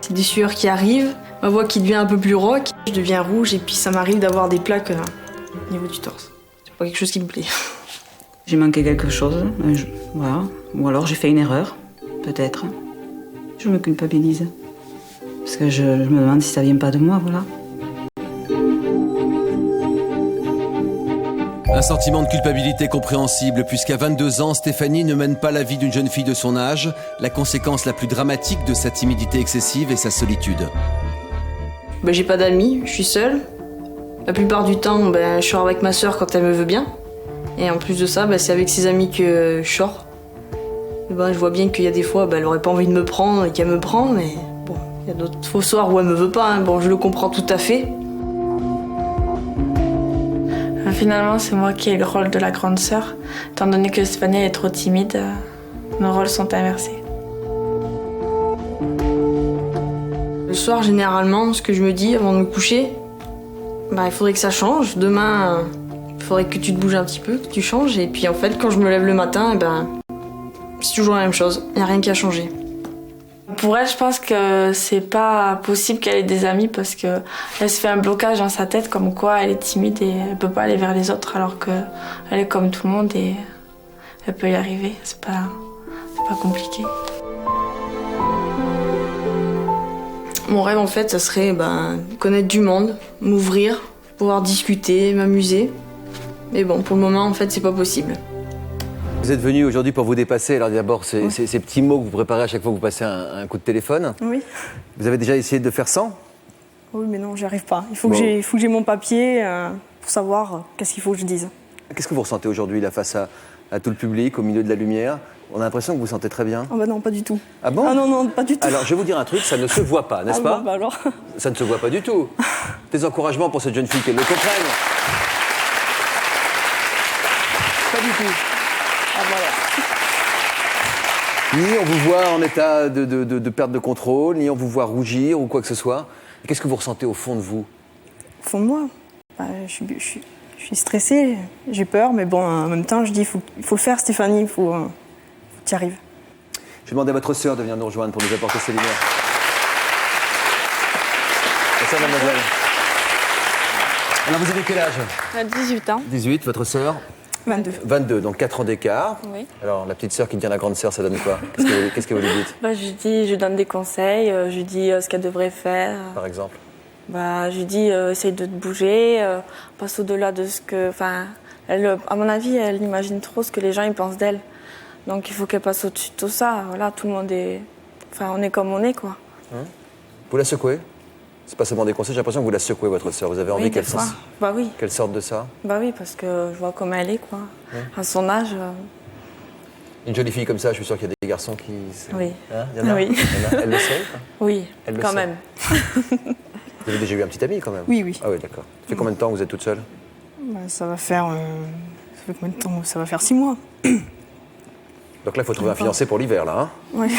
C'est des sueurs qui arrivent, ma voix qui devient un peu plus rauque, je deviens rouge et puis ça m'arrive d'avoir des plaques au niveau du torse. C'est pas quelque chose qui me plaît. J'ai manqué quelque chose, voilà. Ou alors j'ai fait une erreur, peut-être. Je me culpabilise. Parce que je me demande si ça vient pas de moi, voilà. Un sentiment de culpabilité compréhensible puisqu'à 22 ans, Stéphanie ne mène pas la vie d'une jeune fille de son âge. La conséquence la plus dramatique de sa timidité excessive est sa solitude. J'ai pas d'amis, je suis seule. La plupart du temps, je sors avec ma sœur quand elle me veut bien. Et en plus de ça, c'est avec ses amis que je sors. Je vois bien qu'il y a des fois, elle aurait pas envie de me prendre et qu'elle me prend, mais bon, il y a d'autres faux soirs où elle me veut pas. Bon, je le comprends tout à fait. Finalement, c'est moi qui ai le rôle de la grande sœur. Étant donné que Stéphanie est trop timide, nos rôles sont inversés. Le soir, généralement, ce que je me dis avant de me coucher, il faudrait que ça change. Demain, il faudrait que tu te bouges un petit peu, que tu changes. Et puis en fait, quand je me lève le matin, c'est toujours la même chose. Il n'y a rien qui a changé. Pour elle, je pense que c'est pas possible qu'elle ait des amis parce qu'elle se fait un blocage dans sa tête comme quoi elle est timide et elle peut pas aller vers les autres alors qu'elle est comme tout le monde et elle peut y arriver. C'est pas compliqué. Mon rêve en fait, ça serait connaître du monde, m'ouvrir, pouvoir discuter, m'amuser. Mais bon, pour le moment, en fait, c'est pas possible. Vous êtes venu aujourd'hui pour vous dépasser. Alors d'abord, ces petits mots que vous préparez à chaque fois que vous passez un coup de téléphone. Oui. Vous avez déjà essayé de faire sans? Oui, mais non, j'y arrive pas. Il faut que j'ai mon papier pour savoir qu'est-ce qu'il faut que je dise. Qu'est-ce que vous ressentez aujourd'hui là face à tout le public, au milieu de la lumière? On a l'impression que vous vous sentez très bien. Ah non, pas du tout. Ah bon? Ah non, pas du tout. Alors, je vais vous dire un truc, ça ne se voit pas, n'est-ce pas? Alors. Ça ne se voit pas du tout. Des encouragements pour cette jeune fille, qu'elle le comprenne. Pas du tout. Ah voilà. Ni on vous voit en état de perte de contrôle, ni on vous voit rougir ou quoi que ce soit. Qu'est-ce que vous ressentez au fond de vous? Au fond de moi, je Je suis stressée, j'ai peur, mais bon, en même temps, je dis, il faut le faire, Stéphanie, il faut que tu y arrives. Je vais demander à votre sœur de venir nous rejoindre pour nous apporter ses lumières. Bonsoir, mademoiselle. Alors, vous avez quel âge? 18 ans. 18, votre sœur? 22. 22, donc 4 ans d'écart. Oui. Alors, la petite sœur qui devient la grande sœur, ça donne quoi? Qu'est-ce que vous lui dites? Je lui donne des conseils, je lui dis ce qu'elle devrait faire. Par exemple? Je lui dis essaye de te bouger, passe au-delà de ce que... elle, à mon avis, elle imagine trop ce que les gens ils pensent d'elle. Donc il faut qu'elle passe au-dessus de tout ça. Voilà, tout le monde est... on est comme on est, quoi. Vous la secouez? C'est pas seulement des conseils, j'ai l'impression que vous la secouez, votre sœur. Vous avez envie qu'elle sorte? Oui. Qu'elle sorte de ça? Oui, parce que je vois comment elle est, quoi. À son âge... Une jolie fille comme ça, je suis sûr qu'il y a des garçons qui... Oui. Hein, il y en a? Oui. Elle le sait? Oui, elle le quand sait. même. Vous avez déjà eu un petit ami, quand même? Oui, oui. Ah oui, d'accord. Ça fait combien de temps que vous êtes toute seule? Ça va faire... ça fait combien de temps? Ça va faire 6 mois. Donc là, il faut trouver un fiancé pour l'hiver, là, hein? Oui.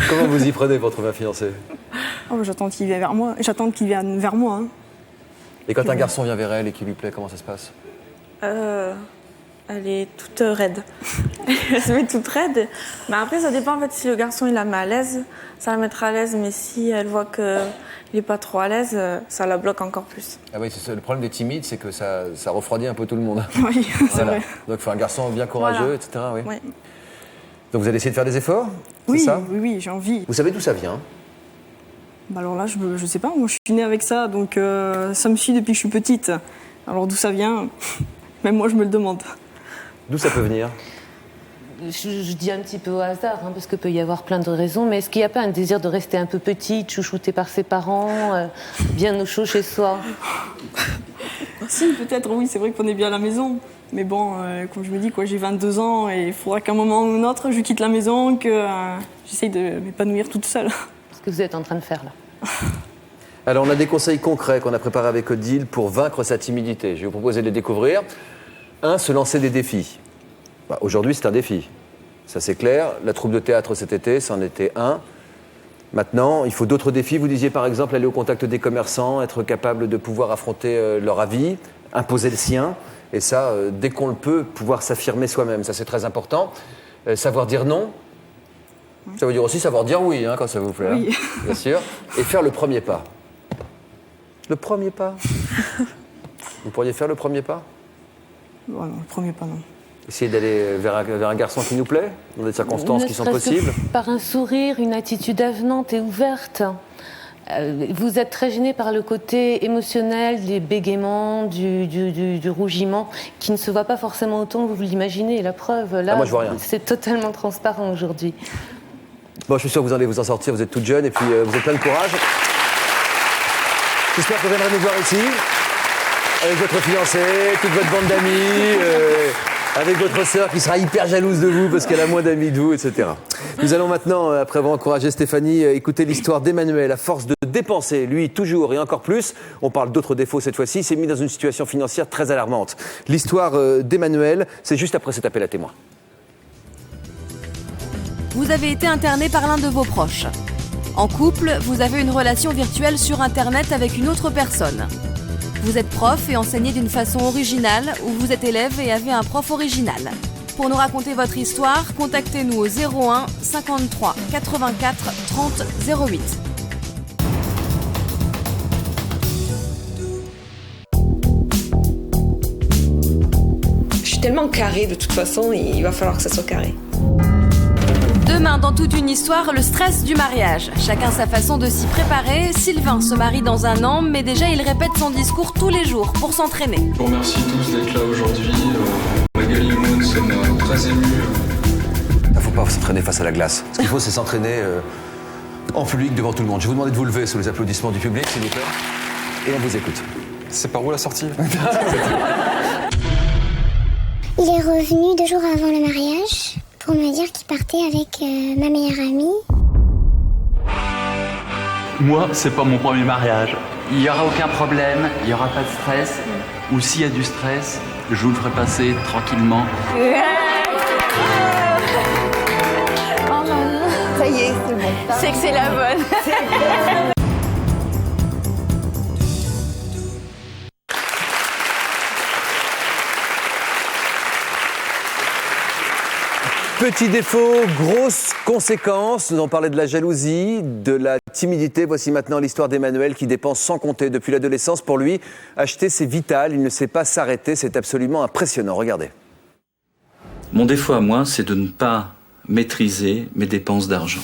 Comment vous y prenez pour trouver un fiancé? J'attends qu'il vienne vers moi. Hein. Et quand un garçon vient vers elle et qui lui plaît, comment ça se passe? Elle est toute raide. Elle se met toute raide. Mais après, ça dépend en fait si le garçon il la met à l'aise, ça la mettra à l'aise. Mais si elle voit qu'il n'est pas trop à l'aise, ça la bloque encore plus. Ah oui, c'est ça. Le problème des timides, c'est que ça refroidit un peu tout le monde. Oui, c'est vrai. Donc il faut un garçon bien courageux, etc. Oui. Oui. Donc vous allez essayer de faire des efforts? Oui, c'est ça? oui, j'ai envie. Vous savez d'où ça vient? Alors là, je sais pas. Moi, je suis née avec ça, donc ça me suit depuis que je suis petite. Alors d'où ça vient? Même moi, je me le demande. D'où ça peut venir? Je dis un petit peu au hasard, parce qu'il peut y avoir plein de raisons, mais est-ce qu'il n'y a pas un désir de rester un peu petite, chouchoutée par ses parents, bien au chaud chez soi? Si, peut-être, oui, c'est vrai qu'on est bien à la maison. Mais bon, comme je me dis, j'ai 22 ans et il faudra qu'à un moment ou un autre, je quitte la maison, que j'essaye de m'épanouir toute seule. Ce que vous êtes en train de faire là. Alors, on a des conseils concrets qu'on a préparés avec Odile pour vaincre sa timidité. Je vais vous proposer de les découvrir. 1, se lancer des défis. Aujourd'hui, c'est un défi. Ça, c'est clair. La troupe de théâtre cet été, c'en était un. Maintenant, il faut d'autres défis. Vous disiez, par exemple, aller au contact des commerçants, être capable de pouvoir affronter leur avis, imposer le sien. Et ça, dès qu'on le peut, pouvoir s'affirmer soi-même. Ça, c'est très important. Savoir dire non. Ça veut dire aussi savoir dire oui, quand ça vous plaît. Oui. Bien sûr. Et faire le premier pas. Le premier pas. Vous pourriez faire le premier pas? Non, le premier pas, non. Essayer d'aller vers un garçon qui nous plaît, dans des circonstances qui sont possibles. Par un sourire, une attitude avenante et ouverte. Vous êtes très gêné par le côté émotionnel, des bégaiements, du rougiment, qui ne se voit pas forcément autant que vous l'imaginez. La preuve, là, moi, je vois rien. C'est totalement transparent aujourd'hui. Bon, je suis sûr que vous allez vous en sortir, vous êtes toute jeune et puis vous êtes plein de courage. J'espère que vous viendrez nous voir ici, avec votre fiancé, toute votre bande d'amis, avec votre sœur qui sera hyper jalouse de vous parce qu'elle a moins d'amis que vous, etc. Nous allons maintenant, après avoir encouragé Stéphanie, écouter l'histoire d'Emmanuel. À force de dépenser, lui, toujours et encore plus, on parle d'autres défauts cette fois-ci, il s'est mis dans une situation financière très alarmante. L'histoire d'Emmanuel, c'est juste après cet appel à témoins. Vous avez été interné par l'un de vos proches. En couple, vous avez une relation virtuelle sur Internet avec une autre personne. Vous êtes prof et enseignez d'une façon originale ou vous êtes élève et avez un prof original. Pour nous raconter votre histoire, contactez-nous au 01 53 84 30 08. Je suis tellement carrée de toute façon, il va falloir que ça soit carré. Demain, dans toute une histoire, le stress du mariage. Chacun sa façon de s'y préparer. Sylvain se marie dans un an, mais déjà il répète son discours tous les jours pour s'entraîner. Je vous remercie tous d'être là aujourd'hui. Magali et moi, nous sommes très émus. Il ne faut pas s'entraîner face à la glace. Ce qu'il faut, c'est s'entraîner en public devant tout le monde. Je vais vous demander de vous lever sous les applaudissements du public, s'il vous plaît. Et on vous écoute. C'est par où la sortie? Il est revenu 2 jours avant le mariage pour me dire qu'il partait avec ma meilleure amie. Moi, c'est pas mon premier mariage. Il n'y aura aucun problème, il n'y aura pas de stress. Ou s'il y a du stress, je vous le ferai passer tranquillement. Ça y est, c'est bon. C'est que c'est la bonne. petits défauts, grosses conséquences. Nous avons parlé de la jalousie, de la timidité. Voici maintenant l'histoire d'Emmanuel qui dépense sans compter depuis l'adolescence. Pour lui, acheter, c'est vital. Il ne sait pas s'arrêter. C'est absolument impressionnant. Regardez. Mon défaut à moi, c'est de ne pas maîtriser mes dépenses d'argent.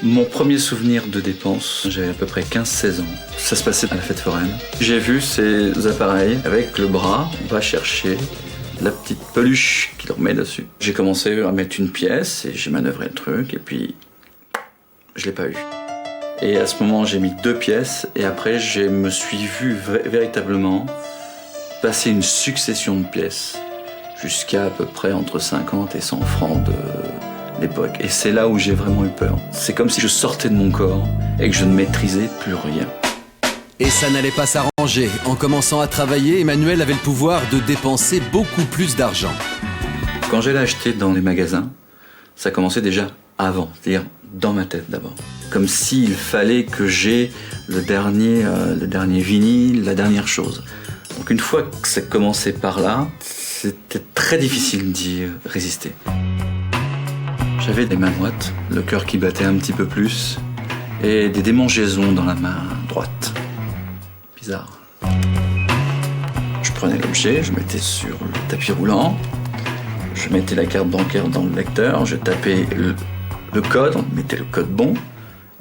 Mon premier souvenir de dépenses, j'avais à peu près 15-16 ans. Ça se passait à la fête foraine. J'ai vu ces appareils avec le bras, on va chercher la petite peluche qu'il remet dessus. J'ai commencé à mettre une pièce et j'ai manœuvré le truc et puis je l'ai pas eu. Et à ce moment, j'ai mis 2 pièces et après, je me suis vu véritablement passer une succession de pièces jusqu'à à peu près entre 50 et 100 francs de l'époque. Et c'est là où j'ai vraiment eu peur. C'est comme si je sortais de mon corps et que je ne maîtrisais plus rien. Et ça n'allait pas s'arranger. En commençant à travailler, Emmanuel avait le pouvoir de dépenser beaucoup plus d'argent. Quand j'allais acheter dans les magasins, ça commençait déjà avant, c'est-à-dire dans ma tête d'abord. Comme s'il fallait que j'aie le dernier vinyle, la dernière chose. Donc une fois que ça commençait par là, c'était très difficile d'y résister. J'avais des mains moites, le cœur qui battait un petit peu plus, et des démangeaisons dans la main droite. Bizarre. Je prenais l'objet, je mettais sur le tapis roulant, je mettais la carte bancaire dans le lecteur, je tapais le code, on mettait le code bon,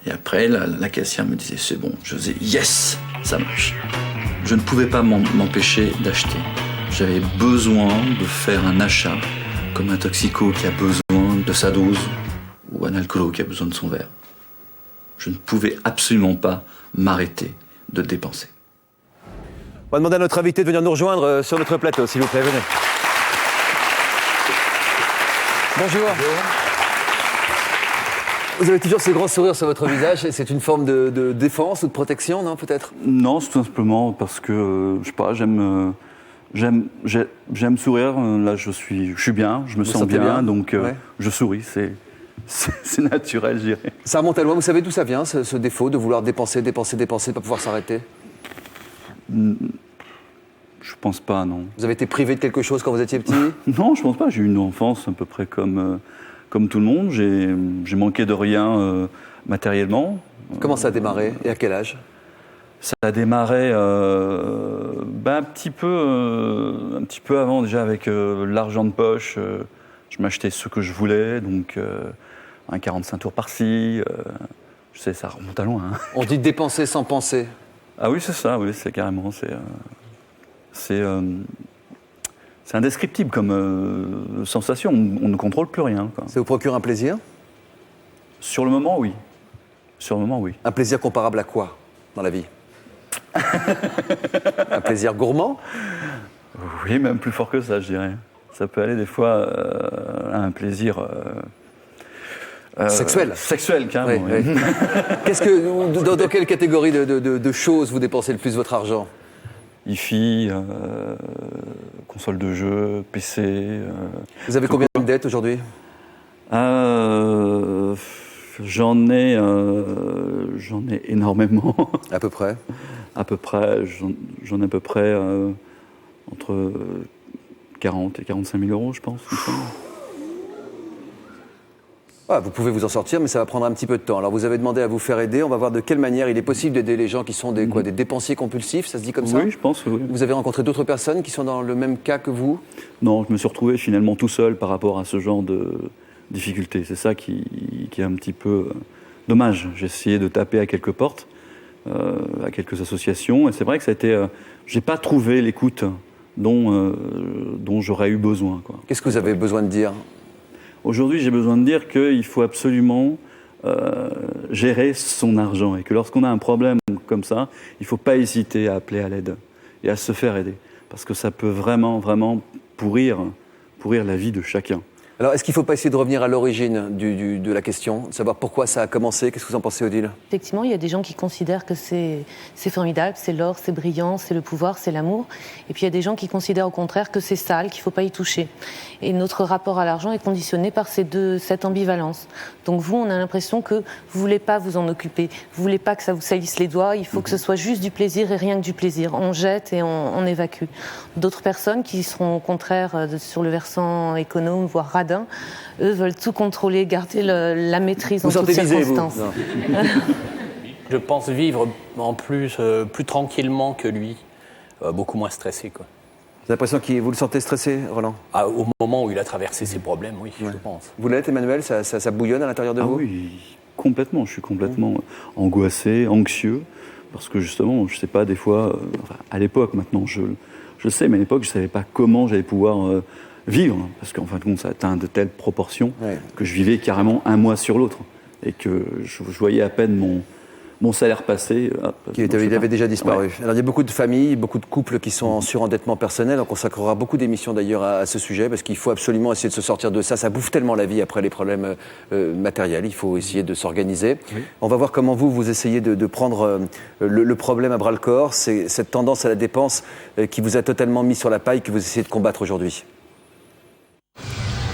et après la caissière me disait c'est bon, je faisais yes, ça marche. Je ne pouvais pas m'empêcher d'acheter. J'avais besoin de faire un achat, comme un toxico qui a besoin de sa dose, ou un alcoolo qui a besoin de son verre. Je ne pouvais absolument pas m'arrêter de dépenser. On va demander à notre invité de venir nous rejoindre sur notre plateau, s'il vous plaît, venez. Bonjour. Vous avez toujours ce grand sourire sur votre visage, c'est une forme de défense ou de protection, non, peut-être? Non, c'est tout simplement parce que, je sais pas, j'aime sourire. Là, je suis bien, je me sens bien, donc ouais. Je souris, c'est naturel, je dirais. Ça remonte à loin, vous savez d'où ça vient, ce défaut de vouloir dépenser, de ne pas pouvoir s'arrêter? Je pense pas, non. Vous avez été privé de quelque chose quand vous étiez petit? Non, je pense pas, j'ai eu une enfance à peu près comme tout le monde, j'ai manqué de rien matériellement. Comment ça a démarré et à quel âge? Ça a démarré un petit peu avant déjà avec l'argent de poche. Je m'achetais ce que je voulais, donc un 45 tours par-ci. Je sais, ça remonte à loin. Hein. On dit dépenser sans penser. Ah oui, c'est ça, oui, c'est carrément. C'est indescriptible comme sensation, on ne contrôle plus rien. Quoi. Ça vous procure un plaisir? Sur le moment, oui. Un plaisir comparable à quoi dans la vie? Un plaisir gourmand? Oui, même plus fort que ça, je dirais. Ça peut aller des fois à un plaisir... sexuel? Sexuel, carrément. Oui, oui. Qu'est-ce que, dans quelle catégorie de choses vous dépensez le plus votre argent? Hi-Fi, console de jeu, PC... Vous avez combien de dettes aujourd'hui? J'en ai énormément. À peu près? À peu près, j'en ai à peu près entre 40 et 45 000 euros, je pense. Ah, vous pouvez vous en sortir, mais ça va prendre un petit peu de temps. Alors vous avez demandé à vous faire aider, on va voir de quelle manière il est possible d'aider les gens qui sont des dépensiers compulsifs, ça se dit comme ça? Oui, je pense, oui. Vous avez rencontré d'autres personnes qui sont dans le même cas que vous? Non, je me suis retrouvé finalement tout seul par rapport à ce genre de difficultés. C'est ça qui est un petit peu dommage. J'ai essayé de taper à quelques portes, à quelques associations, et c'est vrai que ça a été... j'ai pas trouvé l'écoute dont j'aurais eu besoin. Quoi. Qu'est-ce que vous avez besoin de dire? Aujourd'hui, j'ai besoin de dire qu'il faut absolument gérer son argent et que lorsqu'on a un problème comme ça, il ne faut pas hésiter à appeler à l'aide et à se faire aider. Parce que ça peut vraiment, vraiment pourrir la vie de chacun. Alors, est-ce qu'il ne faut pas essayer de revenir à l'origine de la question, de savoir pourquoi ça a commencé? Qu'est-ce que vous en pensez, Odile? Effectivement, il y a des gens qui considèrent que c'est formidable, c'est l'or, c'est brillant, c'est le pouvoir, c'est l'amour. Et puis il y a des gens qui considèrent au contraire que c'est sale, qu'il ne faut pas y toucher. Et notre rapport à l'argent est conditionné par cette ambivalence. Donc vous, on a l'impression que vous ne voulez pas vous en occuper, vous ne voulez pas que ça vous salisse les doigts, il faut que ce soit juste du plaisir et rien que du plaisir. On jette et on évacue. D'autres personnes qui seront au contraire sur le versant économe, voire radin, eux veulent tout contrôler, garder la maîtrise en toutes circonstances. Je pense vivre en plus tranquillement que lui, beaucoup moins stressé, quoi. Vous avez l'impression que vous le sentez stressé, Roland? Au moment où il a traversé ses problèmes, oui, je pense. Vous l'êtes, Emmanuel? Ça bouillonne à l'intérieur de vous? Oui, complètement. Je suis complètement angoissé, anxieux, parce que justement, je ne sais pas, des fois, à l'époque, maintenant, je sais, mais à l'époque, je ne savais pas comment j'allais pouvoir vivre, parce qu'en fin de compte, ça atteint de telles proportions que je vivais carrément un mois sur l'autre, et que je voyais à peine mon salaire passé. Il avait déjà disparu. Alors, il y a beaucoup de familles, beaucoup de couples qui sont en surendettement personnel. On consacrera beaucoup d'émissions d'ailleurs à ce sujet, parce qu'il faut absolument essayer de se sortir de ça. Ça bouffe tellement la vie après les problèmes matériels. Il faut essayer de s'organiser. Oui. On va voir comment vous essayez de prendre le problème à bras-le-corps. C'est cette tendance à la dépense qui vous a totalement mis sur la paille, que vous essayez de combattre aujourd'hui.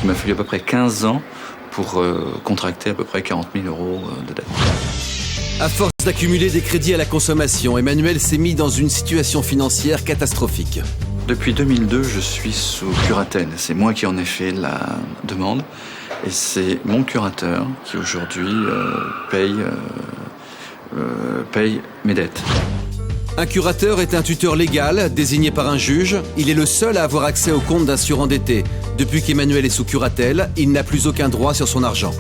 Il m'a fallu à peu près 15 ans pour contracter à peu près 40 000 euros de dette. À force d'accumuler des crédits à la consommation, Emmanuel s'est mis dans une situation financière catastrophique. Depuis 2002, je suis sous curatelle. C'est moi qui en ai fait la demande. Et c'est mon curateur qui aujourd'hui paye mes dettes. Un curateur est un tuteur légal désigné par un juge. Il est le seul à avoir accès au compte d'un surendetté. Depuis qu'Emmanuel est sous curatelle, il n'a plus aucun droit sur son argent.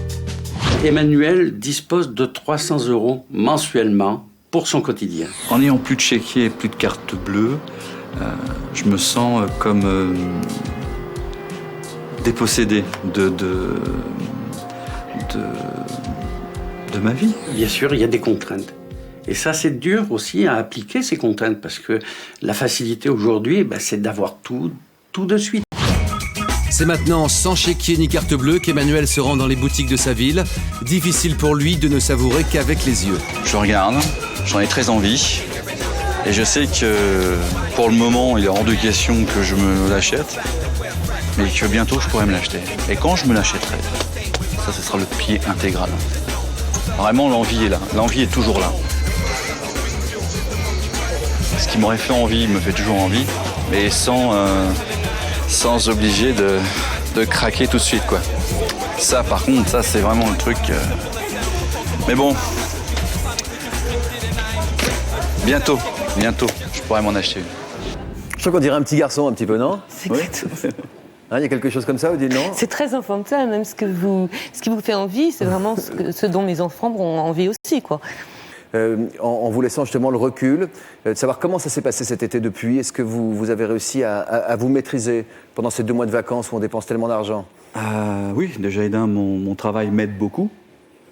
Emmanuel dispose de 300 euros mensuellement pour son quotidien. En n'ayant plus de chéquier et plus de carte bleue, je me sens comme dépossédé de ma vie. Bien sûr, il y a des contraintes. Et ça, c'est dur aussi à appliquer, ces contraintes, parce que la facilité aujourd'hui, c'est d'avoir tout de suite. C'est maintenant sans chéquier ni carte bleue qu'Emmanuel se rend dans les boutiques de sa ville. Difficile pour lui de ne savourer qu'avec les yeux. Je regarde, j'en ai très envie. Et je sais que pour le moment, il est hors de question que je me l'achète. Mais que bientôt, je pourrai me l'acheter. Et quand je me l'achèterai, ça, ce sera le pied intégral. Vraiment, l'envie est là. L'envie est toujours là. Ce qui m'aurait fait envie me fait toujours envie. Mais sans obliger de craquer tout de suite, quoi. Ça, par contre, ça, c'est vraiment le truc. Mais bon, bientôt, je pourrais m'en acheter une. Je crois qu'on dirait un petit garçon, un petit peu, non? C'est exactement ça. Il y a quelque chose comme ça, Odile, non? C'est très enfantin, même ce qui vous fait envie, c'est vraiment ce dont mes enfants ont envie aussi, quoi. En vous laissant justement le recul, de savoir comment ça s'est passé cet été depuis. Est-ce que vous avez réussi à vous maîtriser pendant ces 2 mois de vacances où on dépense tellement d'argent? Oui, déjà, mon travail m'aide beaucoup.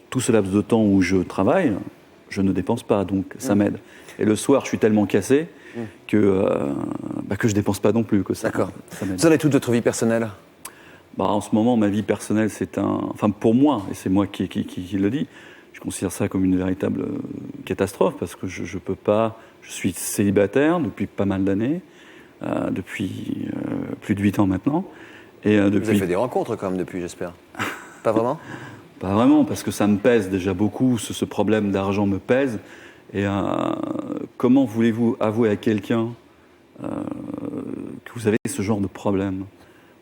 Tout ce laps de temps où je travaille, je ne dépense pas, donc ça m'aide. Et le soir, je suis tellement cassé que je dépense pas non plus. D'accord. Vous en avez toute votre vie personnelle? En ce moment, ma vie personnelle, pour moi, et c'est moi qui le dis, je considère ça comme une véritable catastrophe parce que je peux pas. Je suis célibataire depuis pas mal d'années, depuis plus de 8 ans maintenant. Et Vous avez fait des rencontres quand même depuis, j'espère. Pas vraiment? Pas vraiment, parce que ça me pèse déjà beaucoup. Ce problème d'argent me pèse. Et comment voulez-vous avouer à quelqu'un que vous avez ce genre de problème?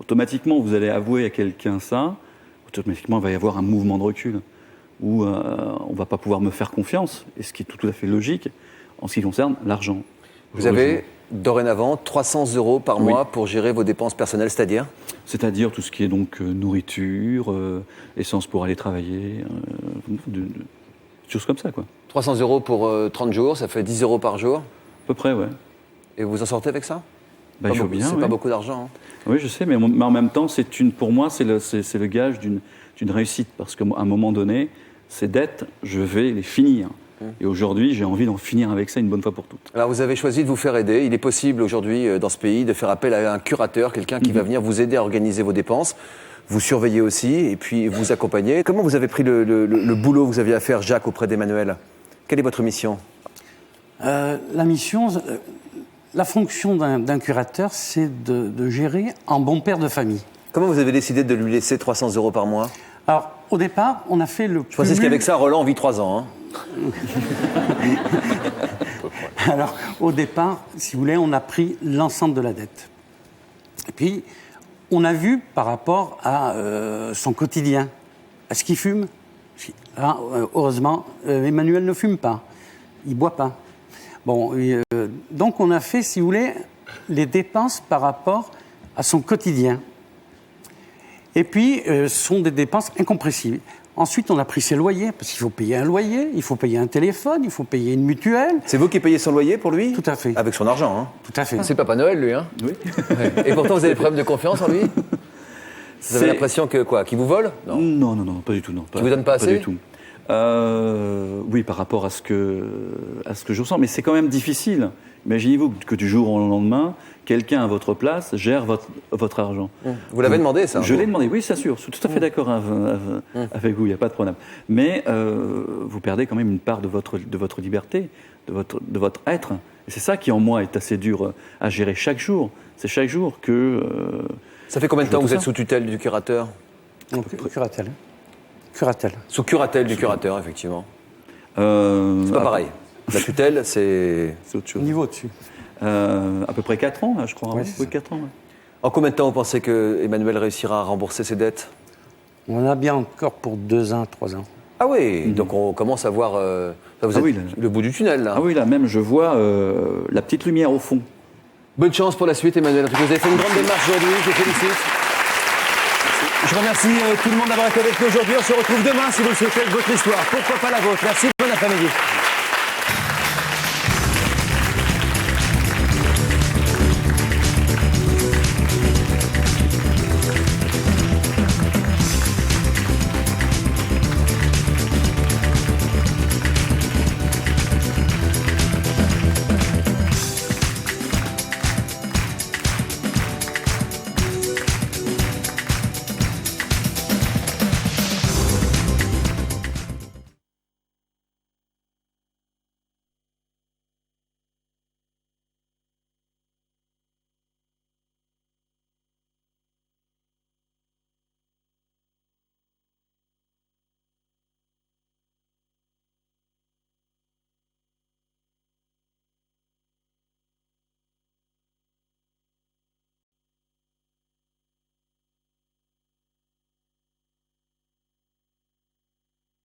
Automatiquement, vous allez avouer à quelqu'un ça. Automatiquement, il va y avoir un mouvement de recul où on ne va pas pouvoir me faire confiance, et ce qui est tout à fait logique en ce qui concerne l'argent. Vous avez dorénavant 300 euros par mois pour gérer vos dépenses personnelles, c'est-à-dire? C'est-à-dire tout ce qui est donc nourriture, essence pour aller travailler, des choses comme ça, quoi. 300 euros pour 30 jours, ça fait 10 euros par jour? À peu près, ouais. Et vous en sortez avec ça? Je veux bien, c'est pas beaucoup d'argent. Oui, je sais, mais en même temps, pour moi, c'est le gage d'une réussite, parce qu'à un moment donné, ces dettes, je vais les finir. Et aujourd'hui, j'ai envie d'en finir avec ça une bonne fois pour toutes. Alors vous avez choisi de vous faire aider. Il est possible aujourd'hui dans ce pays de faire appel à un curateur, quelqu'un qui va venir vous aider à organiser vos dépenses, vous surveiller aussi et puis vous accompagner. Comment vous avez pris le boulot que vous aviez à faire, Jacques, auprès d'Emmanuel? Quelle est votre mission? La mission, la fonction d'un curateur, c'est de gérer un bon père de famille. Comment vous avez décidé de lui laisser 300 € par mois? Alors, au départ, on a fait le Je précise qu'avec ça, Roland vit 3 ans. Hein. Alors, au départ, si vous voulez, on a pris l'ensemble de la dette. Et puis, on a vu par rapport à son quotidien. Est-ce qu'il fume? Là, heureusement, Emmanuel ne fume pas. Il ne boit pas. Bon, donc on a fait, si vous voulez, les dépenses par rapport à son quotidien. Et puis, ce sont des dépenses incompressibles. Ensuite, on a pris ses loyers, parce qu'il faut payer un loyer, il faut payer un téléphone, il faut payer une mutuelle. C'est vous qui payez son loyer pour lui? Tout à fait. Avec son argent, hein? Tout à fait. C'est Papa Noël, lui, hein? Oui. Et pourtant, vous avez des problèmes de confiance en lui? Vous avez l'impression que quoi? Qu'il vous vole? Non, pas du tout. Non, Qu'il vous donne pas assez? Pas du tout. Oui, par rapport à ce que je ressens, mais c'est quand même difficile. Imaginez-vous que du jour au lendemain, quelqu'un à votre place gère votre argent. Vous l'avez demandé, ça? Je l'ai demandé, oui, c'est sûr. Je suis tout à fait d'accord avec vous, il n'y a pas de problème. Mais vous perdez quand même une part de votre liberté, de votre être. Et c'est ça qui, en moi, est assez dur à gérer chaque jour. C'est chaque jour que... ça fait combien de temps que vous êtes sous tutelle du curateur? Curatelle. Sous curatelle du curateur, effectivement. C'est pas pareil. La tutelle, c'est autre chose. Niveau au-dessus. À peu près 4 ans, là, je crois. Oui, 4 ans. Ouais. En combien de temps vous pensez que Emmanuel réussira à rembourser ses dettes? On a bien encore pour 2 ans, 3 ans. Ah oui, donc on commence à voir vous êtes le bout du tunnel, là. Ah oui, là même, je vois la petite lumière au fond. Bonne chance pour la suite, Emmanuel. En tout cas, vous avez fait une grande démarche aujourd'hui, je vous félicite. Je remercie tout le monde d'avoir été avec nous aujourd'hui. On se retrouve demain, si vous le souhaitez, avec votre histoire. Pourquoi pas la vôtre? Merci, bon après-midi.